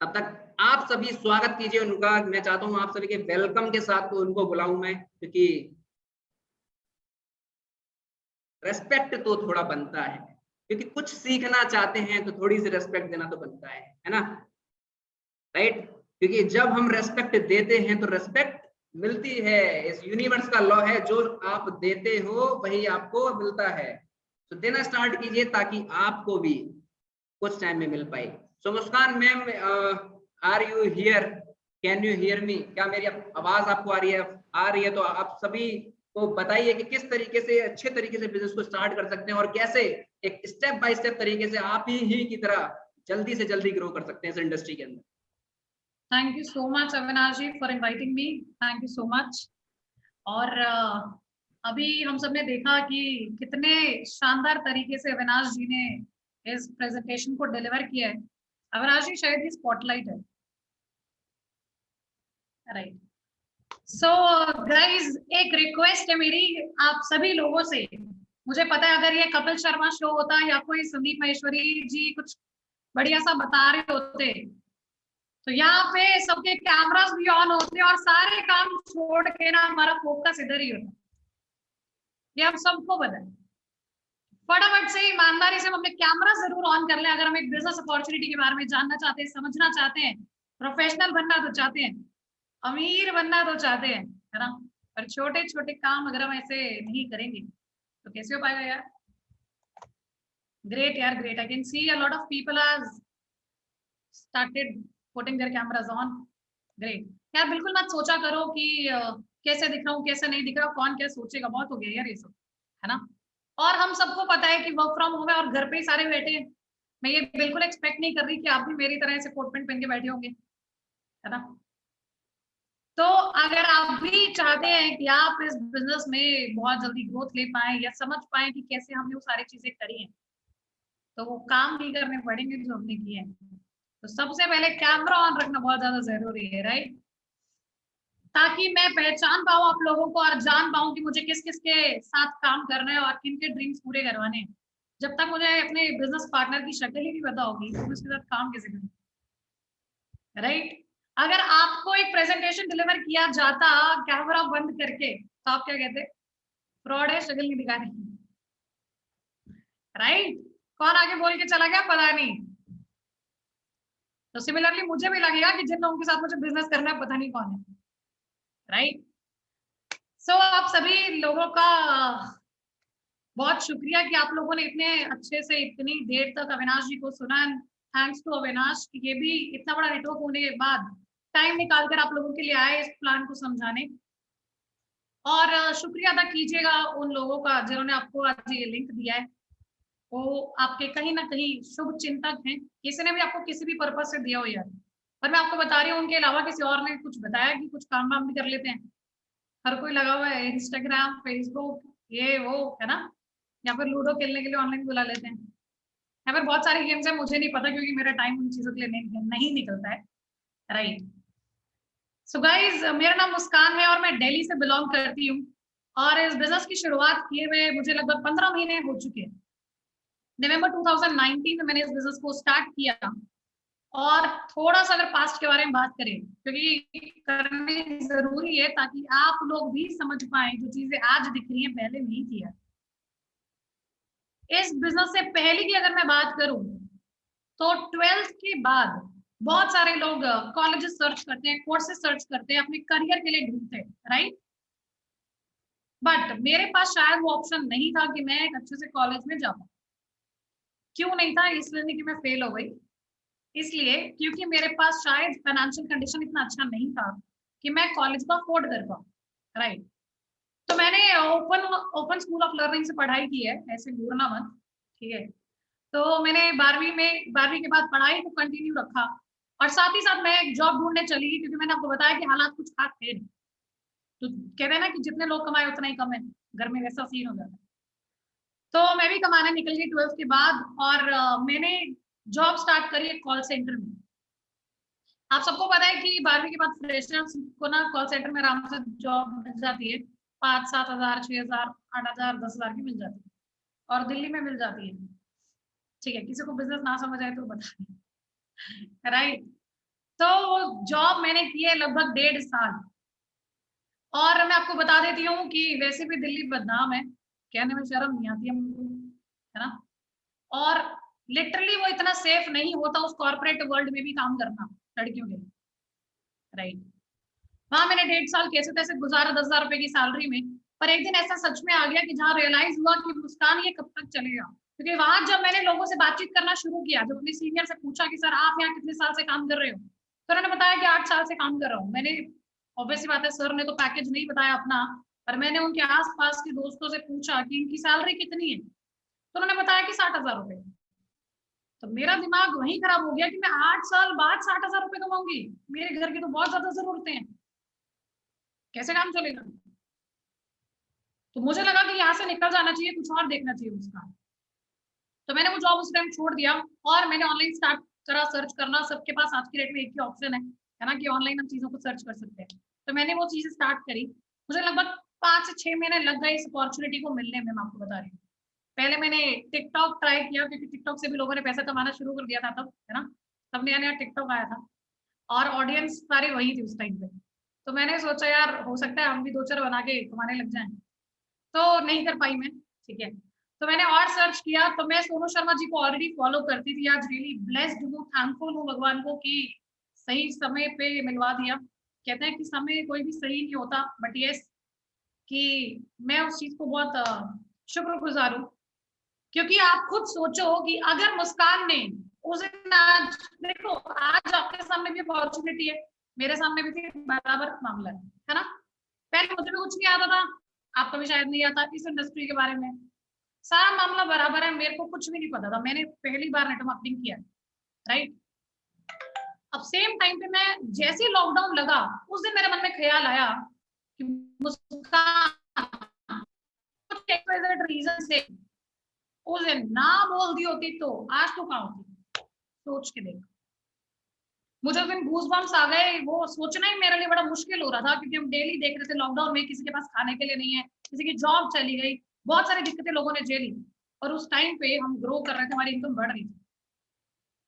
Speaker 2: तब तक आप सभी स्वागत कीजिए उनका। मैं चाहता हूँ आप सभी के वेलकम के साथ तो उनको बुलाऊं मैं, क्योंकि रेस्पेक्ट तो थोड़ा बनता है, क्योंकि कुछ सीखना चाहते हैं तो थोड़ी सी रेस्पेक्ट देना तो बनता है ना, राइट। क्योंकि जब हम रेस्पेक्ट देते हैं तो रेस्पेक्ट मिलती है। इस यूनिवर्स का लॉ है, जो आप देते हो वही आपको मिलता है। तो देना स्टार्ट कीजिए ताकि आपको भी कुछ टाइम में मिल पाए। So Muskan ma'am, are you here? Can you hear me? क्या मेरी आवाज आपको आ रही है? आ रही है तो आप सभी को बताइए कि किस तरीके से अच्छे तरीके से बिजनेस को स्टार्ट कर सकते हैं और कैसे एक स्टेप बाय स्टेप तरीके से आप ही की तरह जल्दी से जल्दी ग्रो कर सकते हैं इस इंडस्ट्री के अंदर।
Speaker 4: Thank you so much Avinash ji for inviting me, thank you so much. और अभी हम सब ने देखा कि कितने शानदार तरीके से अविनाश जी ने इस प्रेजेंटेशन को डिलीवर किया है। अविनाश जी शायद ये स्पॉटलाइट है, राइट। सो गाइज एक रिक्वेस्ट है मेरी आप सभी लोगों से। मुझे पता है अगर ये कपिल शर्मा शो होता या कोई संदीप महेश्वरी जी कुछ बढ़िया सा बता रहे होते तो यहाँ पे सबके कैमरास भी ऑन होते और सारे काम छोड़ के ना हमारा फोकस इधर ही होता। ये हम सबको पता है। फटाफट से ईमानदारी से हम अपने कैमरा जरूर ऑन कर लें अगर हम एक बिजनेस अपॉर्चुनिटी के बारे में जानना चाहते हैं, समझना चाहते हैं, प्रोफेशनल बनना तो चाहते हैं, अमीर बनना तो चाहते हैं, है ना। पर छोटे छोटे काम अगर हम ऐसे नहीं करेंगे तो कैसे हो पाएगा यार। ग्रेट यार, great. I can see a lot of people are started putting their cameras on. Great यार। बिल्कुल मत सोचा करो कि कैसे दिख रहा हूँ कैसे नहीं दिख रहा, कौन क्या सोचेगा। बहुत हो गया यार ये सब, है ना। और हम सबको पता है कि वर्क फ्रॉम होम है और घर पे ही सारे बैठे हैं। मैं ये बिल्कुल एक्सपेक्ट नहीं कर रही कि आप भी मेरी तरह ऐसे कोट पैंट पहन के बैठे होंगे, है ना। तो अगर आप भी चाहते हैं कि आप इस बिजनेस में बहुत जल्दी ग्रोथ ले पाए या समझ पाए कि कैसे हमने वो सारी चीजें करी हैं, तो वो काम भी करने पड़ेंगे जो हमने किए हैं। तो सबसे पहले कैमरा ऑन रखना बहुत ज्यादा जरूरी है, राइट। ताकि मैं पहचान पाऊं आप लोगों को और जान पाऊं कि मुझे किस किस के साथ काम करना है और किन के ड्रीम्स पूरे करवाने हैं। जब तक मुझे अपने बिजनेस पार्टनर की शक्ल ही नहीं पता होगी तो उसके साथ काम कैसे करूं, राइट। अगर आपको एक प्रेजेंटेशन डिलीवर किया जाता कैमरा बंद करके तो आप क्या कहते? फ्रॉड है, शक्ल नहीं दिखा रही, राइट। कौन आगे बोल के चला गया पता नहीं। तो सिमिलरली मुझे भी लगेगा कि जिन लोगों के साथ मुझे बिजनेस करना है पता नहीं कौन है, राइट। सो आप सभी लोगों का बहुत शुक्रिया कि आप लोगों ने इतने अच्छे से इतनी देर तक अविनाश जी को सुना। थैंक्स टू अविनाश, ये भी इतना बड़ा नेटवर्क होने के बाद टाइम निकाल कर आप लोगों के लिए आए इस प्लान को समझाने। और शुक्रिया अदा कीजिएगा उन लोगों का जिन्होंने आपको आज ये लिंक दिया है, वो आपके कहीं ना कहीं शुभ चिंतक हैं, किसी ने भी आपको किसी भी पर्पज से दिया हो यार। और मैं आपको बता रही हूँ उनके अलावा किसी और ने कुछ बताया कि कुछ काम वाम भी कर लेते हैं, हर कोई लगा हुआ है इंस्टाग्राम फेसबुक ये वो, है ना, या फिर लूडो खेलने के लिए ऑनलाइन बुला लेते हैं। यहाँ पर बहुत सारे गेम्स है, मुझे नहीं पता क्योंकि मेरा टाइम उन चीजों के लिए नहीं निकलता है, राइट। सो गाइज, मेरा नाम मुस्कान है और मैं दिल्ली से बिलोंग करती हूँ और इस बिजनेस की शुरुआत किए हुए मुझे लगभग 15 महीने हो चुके हैं। नवंबर 2019 में मैंने इस बिजनेस को स्टार्ट किया। और थोड़ा सा अगर पास्ट के बारे में बात करें, क्योंकि करनी जरूरी है ताकि आप लोग भी समझ पाए जो चीजें आज दिख रही हैं पहले नहीं थी। इस बिजनेस से पहले की अगर मैं बात करूं तो 12th के बाद बहुत सारे लोग कॉलेजेस सर्च करते हैं, कोर्सेज सर्च करते हैं, अपने करियर के लिए ढूंढते हैं, राइट। बट मेरे पास शायद वो ऑप्शन नहीं था कि मैं एक अच्छे से कॉलेज में जा पाऊं। क्यों नहीं था? इसलिए नहीं कि मैं फेल हो गई, इसलिए क्योंकि मेरे पास शायद फाइनेंशियल कंडीशन इतना अच्छा नहीं था कि मैं कॉलेज को अफोर्ड कर पाऊं, राइट। तो मैंने ओपन स्कूल ऑफ लर्निंग से पढ़ाई की है, ऐसे घूरना मत, ठीक है। तो मैंने 12वीं के बाद पढ़ाई को कंटिन्यू रखा और साथ ही साथ मैं एक जॉब ढूंढने चली गई, क्योंकि मैंने आपको बताया कि हालात कुछ खास थे नहीं। तो कहते हैं ना कि जितने लोग कमाए उतना ही कम है, घर में वैसा सीन हो जाता है। तो मैं भी कमाने निकल गई 12th के बाद और मैंने जॉब स्टार्ट करी है कॉल सेंटर में। आप सबको पता है कि 12वीं के बाद फ्रेशर्स को ना कॉल सेंटर में आराम से जॉब मिल जाती है, 5-7 हजार, 6 हजार, 8 हजार, 10 हजार की मिल जाती है और दिल्ली में मिल जाती है, ठीक है। किसी को बिजनेस ना समझ आए तो बता दें, राइट। तो जॉब मैंने की है लगभग 1.5 साल। और मैं आपको बता देती हूँ कि वैसे भी दिल्ली बदनाम है, कहने में शर्म नहीं आती है मुझे, है ना। और लिटरली वो इतना सेफ नहीं होता उस कॉर्पोरेट वर्ल्ड में भी काम करना लड़कियों के लिए, राइट। वहां मैंने 1.5 साल कैसे तैसे गुजारा 10 हजार रुपए की सैलरी में। पर एक दिन ऐसा सच में आ गया कि जहाँ रियलाइज हुआ कि मुस्कान ये कब तक चलेगा। क्योंकि वहां जब मैंने लोगों से बातचीत करना शुरू किया, जब अपने सीनियर से पूछा कि सर आप यहाँ कितने साल से काम कर रहे हो, तो उन्होंने बताया कि 8 साल से काम कर रहा हूँ। मैंने ऑब्वियसली बात है, सर ने तो पैकेज नहीं बताया अपना, पर मैंने उनके आसपास के दोस्तों से पूछा कि इनकी सैलरी कितनी है, तो उन्होंने बताया कि 60,000 रुपए। तो मेरा दिमाग वहीं खराब हो गया कि मैं 8 साल बाद 60,000 रुपए कमाऊंगी, मेरे घर की तो बहुत ज्यादा जरूरतें हैं, कैसे काम चलेगा। तो मुझे लगा कि यहाँ से निकल जाना चाहिए, कुछ और देखना चाहिए उसका। तो मैंने वो जॉब उस टाइम छोड़ दिया और मैंने ऑनलाइन स्टार्ट करा सर्च करना। सबके पास आज की डेट में एक ही ऑप्शन है ना, कि ऑनलाइन हम चीजों को सर्च कर सकते हैं। तो मैंने वो चीजें स्टार्ट करी। मुझे लगभग 5 से 6 महीने लग गए इस अपॉर्चुनिटी को मिलने में, मैं आपको बता रही हूँ। पहले मैंने टिकटॉक ट्राई किया, क्योंकि टिकटॉक से भी लोगों ने पैसा कमाना शुरू कर दिया था तब, है ना, तब नया नया टिकटॉक आया था और ऑडियंस सारी वही थी उस टाइम पे। तो मैंने सोचा यार हो सकता है हम भी 2-4 बना के कमाने लग जाएं, तो नहीं कर पाई मैं, ठीक है। तो मैंने और सर्च किया, तो मैं सोनू शर्मा जी को ऑलरेडी फॉलो करती थी। आज रियली ब्लेस्ड हूँ, थैंकफुल हूँ भगवान को कि सही समय पे मिलवा दिया। कहते हैं कि समय कोई भी सही नहीं होता, बट यस कि मैं उस चीज को बहुत शुक्रगुजार हूँ। क्योंकि आप खुद सोचो कि अगर मुस्कान ने उस दिन, आज देखो आज आपके सामने भी अपॉर्चुनिटी है, मेरे सामने भी थी, बराबर मामला है ना। पहले मुझे भी कुछ नहीं आता था, आपको भी शायद नहीं आता इस इंडस्ट्री के बारे में, सारा मामला बराबर है। मेरे को कुछ भी नहीं पता था, मैंने पहली बार नेटवर्क मार्केटिंग किया, राइट। अब सेम टाइम पे मैं जैसे लॉकडाउन लगा, उस दिन मेरे मन में ख्याल आया कि मुस्कान कुछ रीजन से उस दिन ना बोल दी होती तो आज तो कहाँ होती। सोच के देख, मुझे उस दिन गूज़बम्स आ गए। वो सोचना ही मेरे लिए बड़ा मुश्किल हो रहा था, क्योंकि हम डेली देख रहे थे लॉकडाउन में किसी के पास खाने के लिए नहीं है, किसी की जॉब चली गई, बहुत सारी दिक्कतें लोगों ने झेली। और उस टाइम पे हम ग्रो कर रहे थे, हमारी इनकम बढ़ रही थी।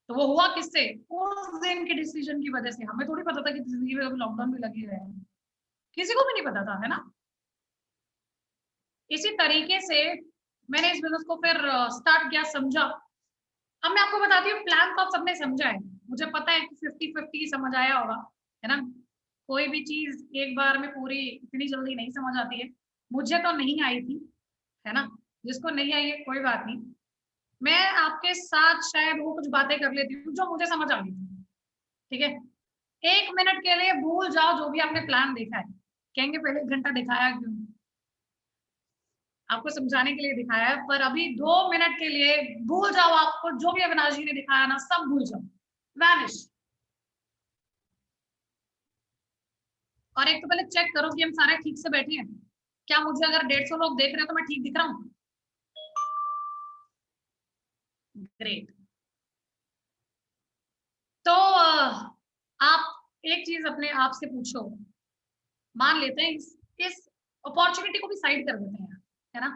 Speaker 4: तो वो हुआ किससे? उस दिन के डिसीजन की वजह से। हमें थोड़ी पता था कि जिंदगी में अभी लॉकडाउन भी लगे हुए हैं, किसी को भी नहीं पता था, है ना। इसी तरीके से मैंने इस बिजनेस को फिर स्टार्ट किया, समझा। अब मैं आपको बताती हूँ, प्लान तो आप सबने समझा है, मुझे पता है कि 50-50 समझ आया होगा, है ना। कोई भी चीज एक बार में पूरी इतनी जल्दी नहीं समझ आती है। मुझे तो नहीं आई थी, है ना। जिसको नहीं आई है कोई बात नहीं, मैं आपके साथ शायद वो कुछ बातें कर लेती हूँ जो मुझे समझ आ गई थी, ठीक है। 1 मिनट के लिए भूल जाओ जो भी आपने प्लान देखा है। कहेंगे पहले 1 घंटा दिखाया क्यों, आपको समझाने के लिए दिखाया है, पर अभी 2 मिनट के लिए भूल जाओ, आपको जो भी अविनाश जी ने दिखाया ना सब भूल जाओ, वैनिश। और एक तो पहले चेक करो कि हम सारे ठीक से बैठे हैं। क्या मुझे अगर 150 लोग देख रहे हैं तो मैं ठीक दिख रहा हूँ? ग्रेट। तो आप एक चीज अपने आप से पूछो, मान लेते हैं इस अपॉर्चुनिटी को भी साइड कर देते हैं, है ना,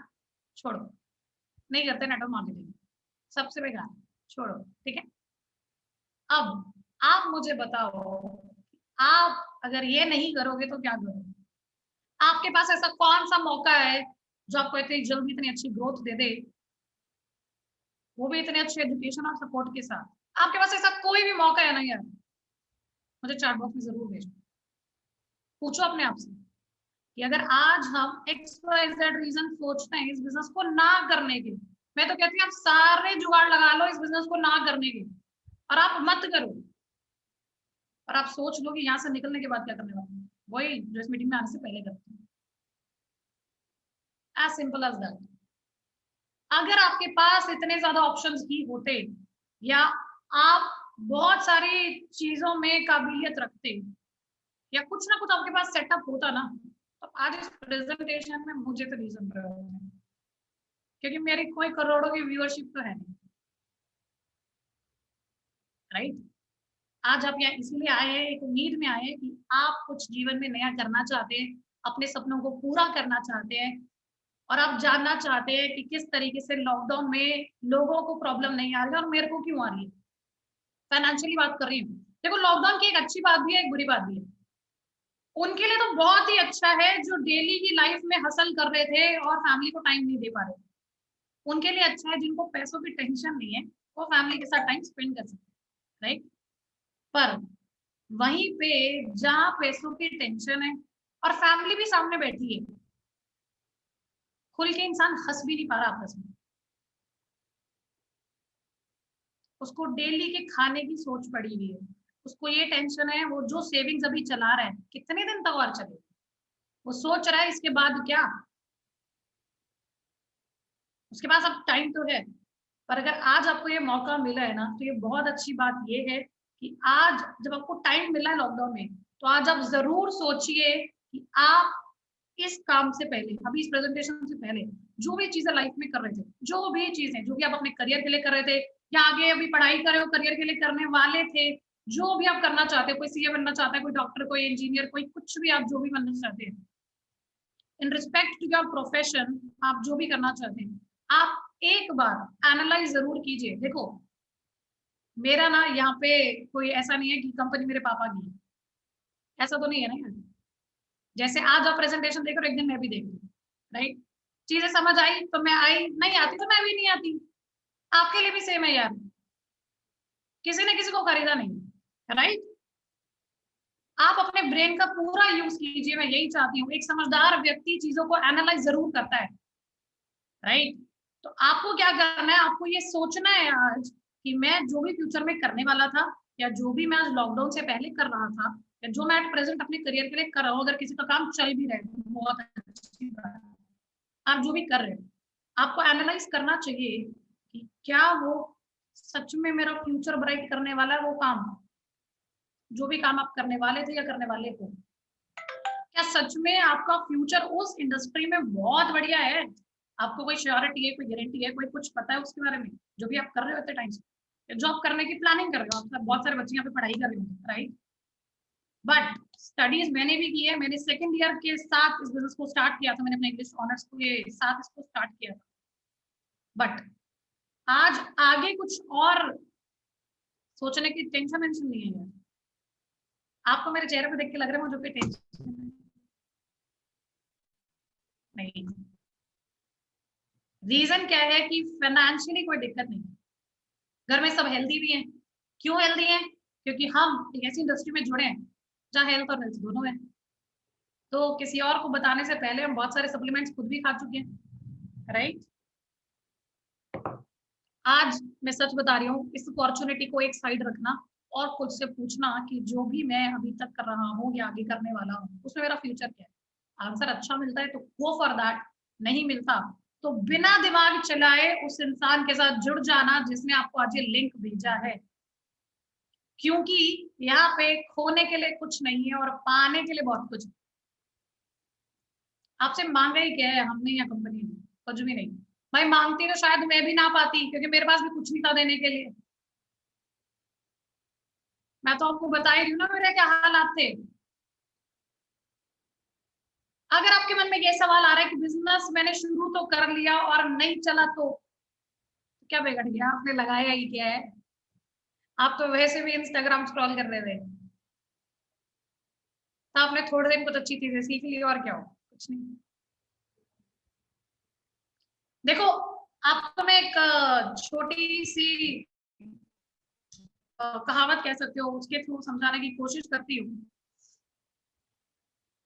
Speaker 4: छोड़ो, नहीं करते नेटवर्क मार्केटिंग, सबसे बेकार, छोड़ो, ठीक है। अब आप मुझे बताओ, आप अगर ये नहीं करोगे तो क्या करोगे? आपके पास ऐसा कौन सा मौका है जो आपको इतनी जल्दी इतनी अच्छी ग्रोथ दे दे, वो भी इतने अच्छे एजुकेशन और सपोर्ट के साथ? आपके पास ऐसा कोई भी मौका है ना यार? मुझे चैट बॉक्स में जरूर भेजो, पूछो अपने आप से कि अगर आज हम XYZ रीजन सोचते हैं इस बिजनेस को ना करने के, मैं तो कहती हूँ आप सारे जुगाड़ लगा लो इस बिजनेस को ना करने के, और आप मत करो, और आप सोच लो कि यहाँ से निकलने के बाद क्या करने वाले हैं, वही जो इस मीटिंग में आने से पहले करते हैं। As simple as that. अगर आपके पास इतने ज्यादा ऑप्शंस ही होते, या आप बहुत सारी चीजों में काबिलियत रखते, या कुछ ना कुछ आपके पास सेटअप होता ना, तो आज इस प्रेजेंटेशन में मुझे तो नहीं सुन रहे हो, क्योंकि मेरी कोई करोड़ों की व्यूअरशिप तो है नहीं, राइट। आज आप यहाँ इसीलिए आए हैं, एक उम्मीद में आए हैं कि आप कुछ जीवन में नया करना चाहते हैं, अपने सपनों को पूरा करना चाहते हैं, और आप जानना चाहते हैं कि किस तरीके से लॉकडाउन में लोगों को प्रॉब्लम नहीं आ रही है और मेरे को क्यों आ रही है। फाइनेंशियली बात कर रही हूँ। देखो, लॉकडाउन की एक अच्छी बात भी है, एक बुरी बात भी है। उनके लिए तो बहुत ही अच्छा है जो डेली की लाइफ में हसल कर रहे थे और फैमिली को टाइम नहीं दे पा रहे थे। उनके लिए अच्छा है जिनको पैसों की टेंशन नहीं है, वो फैमिली के साथ टाइम स्पेंड कर सकते हैं, राइट। पर वहीं पे जहाँ पैसों की टेंशन है और फैमिली भी सामने बैठी है, खुल के इंसान हंस भी नहीं पा रहा आपस में, उसको डेली के खाने की सोच पड़ी हुई है, उसको ये टेंशन है, वो जो सेविंग्स अभी चला रहा है कितने दिन तक और चले, वो सोच रहा है इसके बाद क्या। उसके पास अब टाइम तो है, पर अगर आज आपको ये मौका मिला है ना, तो ये बहुत अच्छी बात ये है कि आज जब आपको टाइम मिला है लॉकडाउन में, तो आज आप जरूर सोचिए कि आप इस काम से पहले, अभी इस प्रेजेंटेशन से पहले जो भी चीजें लाइफ में कर रहे थे, जो भी चीजें जो भी आप अपने करियर के लिए कर रहे थे, या आगे अभी पढ़ाई कर रहे हो करियर के लिए करने वाले थे, जो भी आप करना चाहते हो, कोई सीए बनना चाहता है, कोई डॉक्टर, कोई इंजीनियर, कोई कुछ भी, आप जो भी बनना चाहते हैं in respect to your profession, आप जो भी करना चाहते हैं, आप एक बार एनालाइज जरूर कीजिए। देखो, मेरा ना यहाँ पे कोई ऐसा नहीं है कि कंपनी मेरे पापा की है, ऐसा तो नहीं है ना यार। जैसे आज आप प्रेजेंटेशन देख रहे हो, एक दिन मैं भी देख रही हूँ, राइट। चीजें समझ आई तो मैं आई, नहीं आती तो मैं भी नहीं आती। आपके लिए भी सेम है यार, किसी ने किसी को खरीदा नहीं, राइट। आप अपने ब्रेन का पूरा यूज कीजिए, मैं यही चाहती हूँ। एक समझदार व्यक्ति चीजों को एनालाइज जरूर करता है, राइट। तो आपको क्या करना है, आपको ये सोचना है आज कि मैं जो भी फ्यूचर में करने वाला था, या जो भी मैं आज लॉकडाउन से पहले कर रहा था, या जो मैं एट प्रेजेंट अपने करियर के लिए कर रहा हूँ, अगर किसी का काम चल भी रहा है तो बहुत अच्छी बात है। आप जो भी कर रहे हो, आपको एनालाइज करना चाहिए कि क्या वो सच में मेरा फ्यूचर ब्राइट करने वाला है, वो काम, जो भी काम आप करने वाले थे या करने वाले हो, क्या सच में आपका फ्यूचर उस इंडस्ट्री में बहुत बढ़िया है? आपको कोई श्योरिटी है, कोई गारंटी है, कोई कुछ पता है उसके बारे में, जो भी आप कर रहे होते टाइम से, जॉब करने की प्लानिंग कर रहे हो, आप बहुत सारे बच्चे यहाँ पे पढ़ाई कर रहे हो, राइट। बट स्टडीज मैंने भी की है, मैंने सेकेंड ईयर के साथ इस बिजनेस को स्टार्ट किया था, मैंने अपने इंग्लिश ऑनर्स के साथ इसको स्टार्ट किया था। बट आज आगे कुछ और सोचने की टेंशन नहीं है। आपको मेरे चेहरे पे देख के लग रहा है मुझे कोई टेंशन नहीं। रीजन क्या है कि फाइनेंशियली कोई दिक्कत नहीं, घर में सब हेल्दी भी हैं। क्यों हेल्दी हैं? क्योंकि हम एक ऐसी इंडस्ट्री में जुड़े हैं जहाँ हेल्थ और वेल्थ दोनों है। तो किसी और को बताने से पहले हम बहुत सारे सप्लीमेंट्स खुद भी खा चुके हैं, राइट। आज मैं सच बता रही हूँ, इस अपॉर्चुनिटी को एक साइड रखना और खुद से पूछना कि जो भी मैं अभी तक कर रहा हूँ या आगे करने वाला हूँ उसमें मेरा फ्यूचर क्या है। आंसर अच्छा मिलता है तो गो फॉर दैट, नहीं मिलता तो बिना दिमाग चलाए उस इंसान के साथ जुड़ जाना जिसने आपको आज ये लिंक भेजा है, क्योंकि यहाँ पे खोने के लिए कुछ नहीं है और पाने के लिए बहुत कुछ है। आपसे मांगा ही क्या है हमने या कंपनी ने? कुछ भी नहीं। भाई मांगती तो शायद मैं भी ना पाती, क्योंकि मेरे पास भी कुछ नहीं था देने के लिए। मैं तो आपको बता ही रही हूँ ना मेरे क्या हालात थे। अगर आपके मन में ये सवाल आ रहा है कि बिजनेस मैंने शुरू तो कर लिया और नहीं चला तो क्या बिगड़ गया, आपने लगाया ही क्या है? आप तो वैसे भी इंस्टाग्राम स्क्रॉल कर रहे थे, तो आपने थोड़े दिन कुछ अच्छी चीजें सीख ली और क्या हो, कुछ नहीं। देखो आपको मैं एक छोटी सी कहावत कह सकते हो, उसके थ्रू समझाने की कोशिश करती हूँ।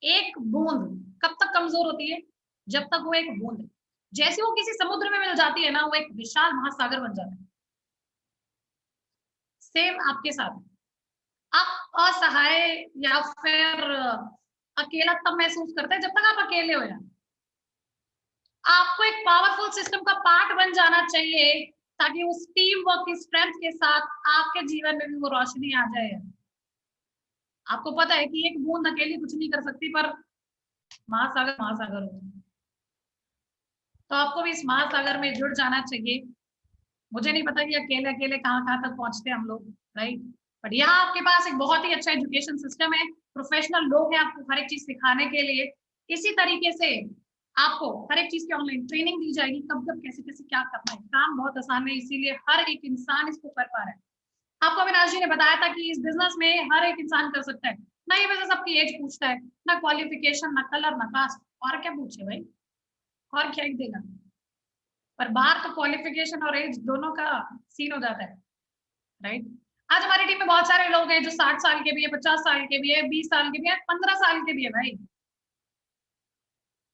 Speaker 4: एक बूंद कब तक कमजोर होती है? जब तक वो एक बूंद है। जैसे वो किसी समुद्र में मिल जाती है ना, वो एक विशाल महासागर बन जाता है। सेम आपके साथ आप असहाय या फिर अकेला तब महसूस करते हैं जब तक आप अकेले हो। यार आपको एक पावरफुल सिस्टम का पार्ट बन जाना चाहिए ताकि उस टीम वर्क की स्ट्रेंथ के साथ आपके जीवन में भी वो रोशनी आ जाए। आपको पता है कि एक बूंद अकेली कुछ नहीं कर सकती, पर महासागर महासागर हो, तो आपको भी इस महासागर में जुड़ जाना चाहिए। मुझे नहीं पता कि अकेले अकेले कहाँ तक पहुंचते हम लोग, राइट। बट यहाँ आपके पास एक बहुत ही अच्छा एजुकेशन सिस्टम है, प्रोफेशनल लोग हैं आपको हर एक चीज सिखाने के लिए। इसी तरीके से आपको हर एक चीज की ऑनलाइन ट्रेनिंग दी जाएगी, कब कब कैसे कैसे क्या करना है। काम बहुत आसान है, इसीलिए हर एक इंसान इसको कर पा रहा है। आपको अविनाश जी ने बताया था कि इस बिजनेस में हर एक इंसान कर सकता है। ना ये बिजनेस आपकी एज पूछता है, ना क्वालिफिकेशन, ना कलर, ना कास्ट, और क्या पूछे भाई, और क्या ही देगा। पर बाहर तो क्वालिफिकेशन और एज दोनों का सीन हो जाता है, राइट। आज हमारी टीम में बहुत सारे लोग हैं जो 60 साल के भी है, 50 साल के भी है, 20 साल के भी है, 15 साल के भी है भाई,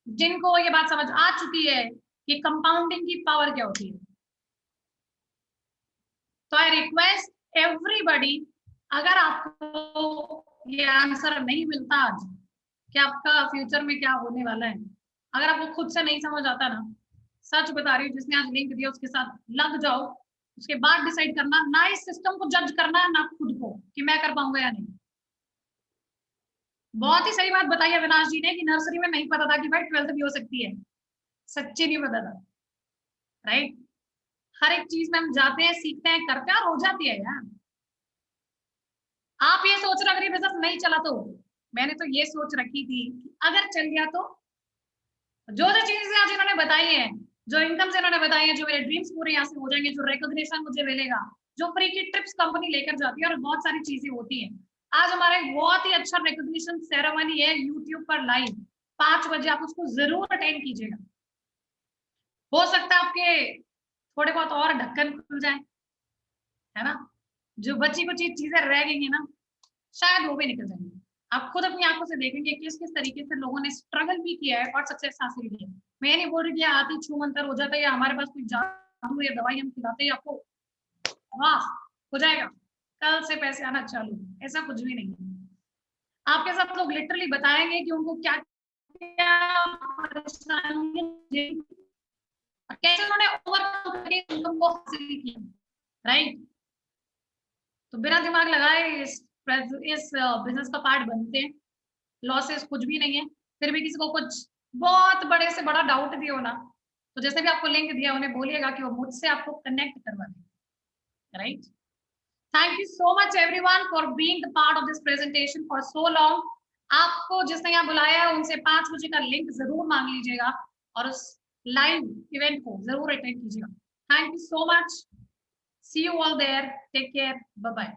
Speaker 4: जिनको ये बात समझ आ चुकी है कि कंपाउंडिंग की पावर क्या होती है। तो आई रिक्वेस्ट एवरीबॉडी, अगर आपको ये आंसर नहीं मिलता आज कि आपका फ्यूचर में क्या होने वाला है, अगर आपको खुद से नहीं समझ आता ना, सच बता रही हूँ, जिसने आज लिंक दिया उसके साथ लग जाओ। उसके बाद डिसाइड करना, ना इस सिस्टम को जज करना, ना खुद को कि मैं कर पाऊंगा या नहीं। बहुत ही सही बात बताई अविनाश जी ने कि नर्सरी में नहीं पता था कि भाई 12th भी हो सकती है। सच्ची नहीं पता था, राइट। हर एक चीज में हम जाते हैं, सीखते हैं, करते हैं और हो जाती है यार। आप ये सोच रहे अगर ये बिजनेस नहीं चला तो, मैंने तो ये सोच रखी थी कि अगर चल गया तो जो जो चीजें आज इन्होंने बताई है, जो इनकम इन्होंने बताई है, जो मेरे ड्रीम्स पूरे यहाँ से हो जाएंगे, जो रिकॉग्निशन मुझे मिलेगा, जो फ्री की ट्रिप्स कंपनी लेकर जाती है और बहुत सारी चीजें होती हैं। आज हमारा एक बहुत ही अच्छा रिकॉग्निशन सेरेमनी है यूट्यूब पर लाइव 5 बजे, आप उसको जरूर अटेंड कीजिएगा। हो सकता है आपके थोड़े बहुत और ढक्कन खुल जाए, है ना। जो बची कुछ चीजें रह गई है ना, शायद वो भी निकल जाएंगे। आप खुद अपनी आंखों से देखेंगे किस किस तरीके से लोगों ने स्ट्रगल भी किया है और सक्सेस हासिल की है। मैं नहीं बोल रही कि आती छू मंतर हो जाता है या हमारे पास कोई जादू या दवाई हम खिलाते हैं आपको वाह हो जाएगा, कल से पैसे आना चालू, ऐसा कुछ भी नहीं है। आपके साथ लोग लिटरली बताएंगे कि उनको क्या क्या परेशानी, कैसे उन्होंने ओवरकम करके इनकम को हासिल किया, राइट। तो बिना दिमाग लगाए इस बिजनेस का पार्ट बनते हैं। लॉसेस कुछ भी नहीं है। फिर भी किसी को कुछ बहुत बड़े से बड़ा डाउट भी हो ना, तो जैसे भी आपको लिंक दिया उन्हें बोलिएगा कि वो मुझसे आपको कनेक्ट करवा दें, right. Thank you so much everyone for being the part of this presentation for so long. आपको जिसने यहाँ बुलाया है उनसे 5 बजे का लिंक जरूर मांग लीजिएगा और उस लाइव इवेंट को जरूर अटेंड कीजिएगा। Thank you so much, see you all there, take care, bye bye.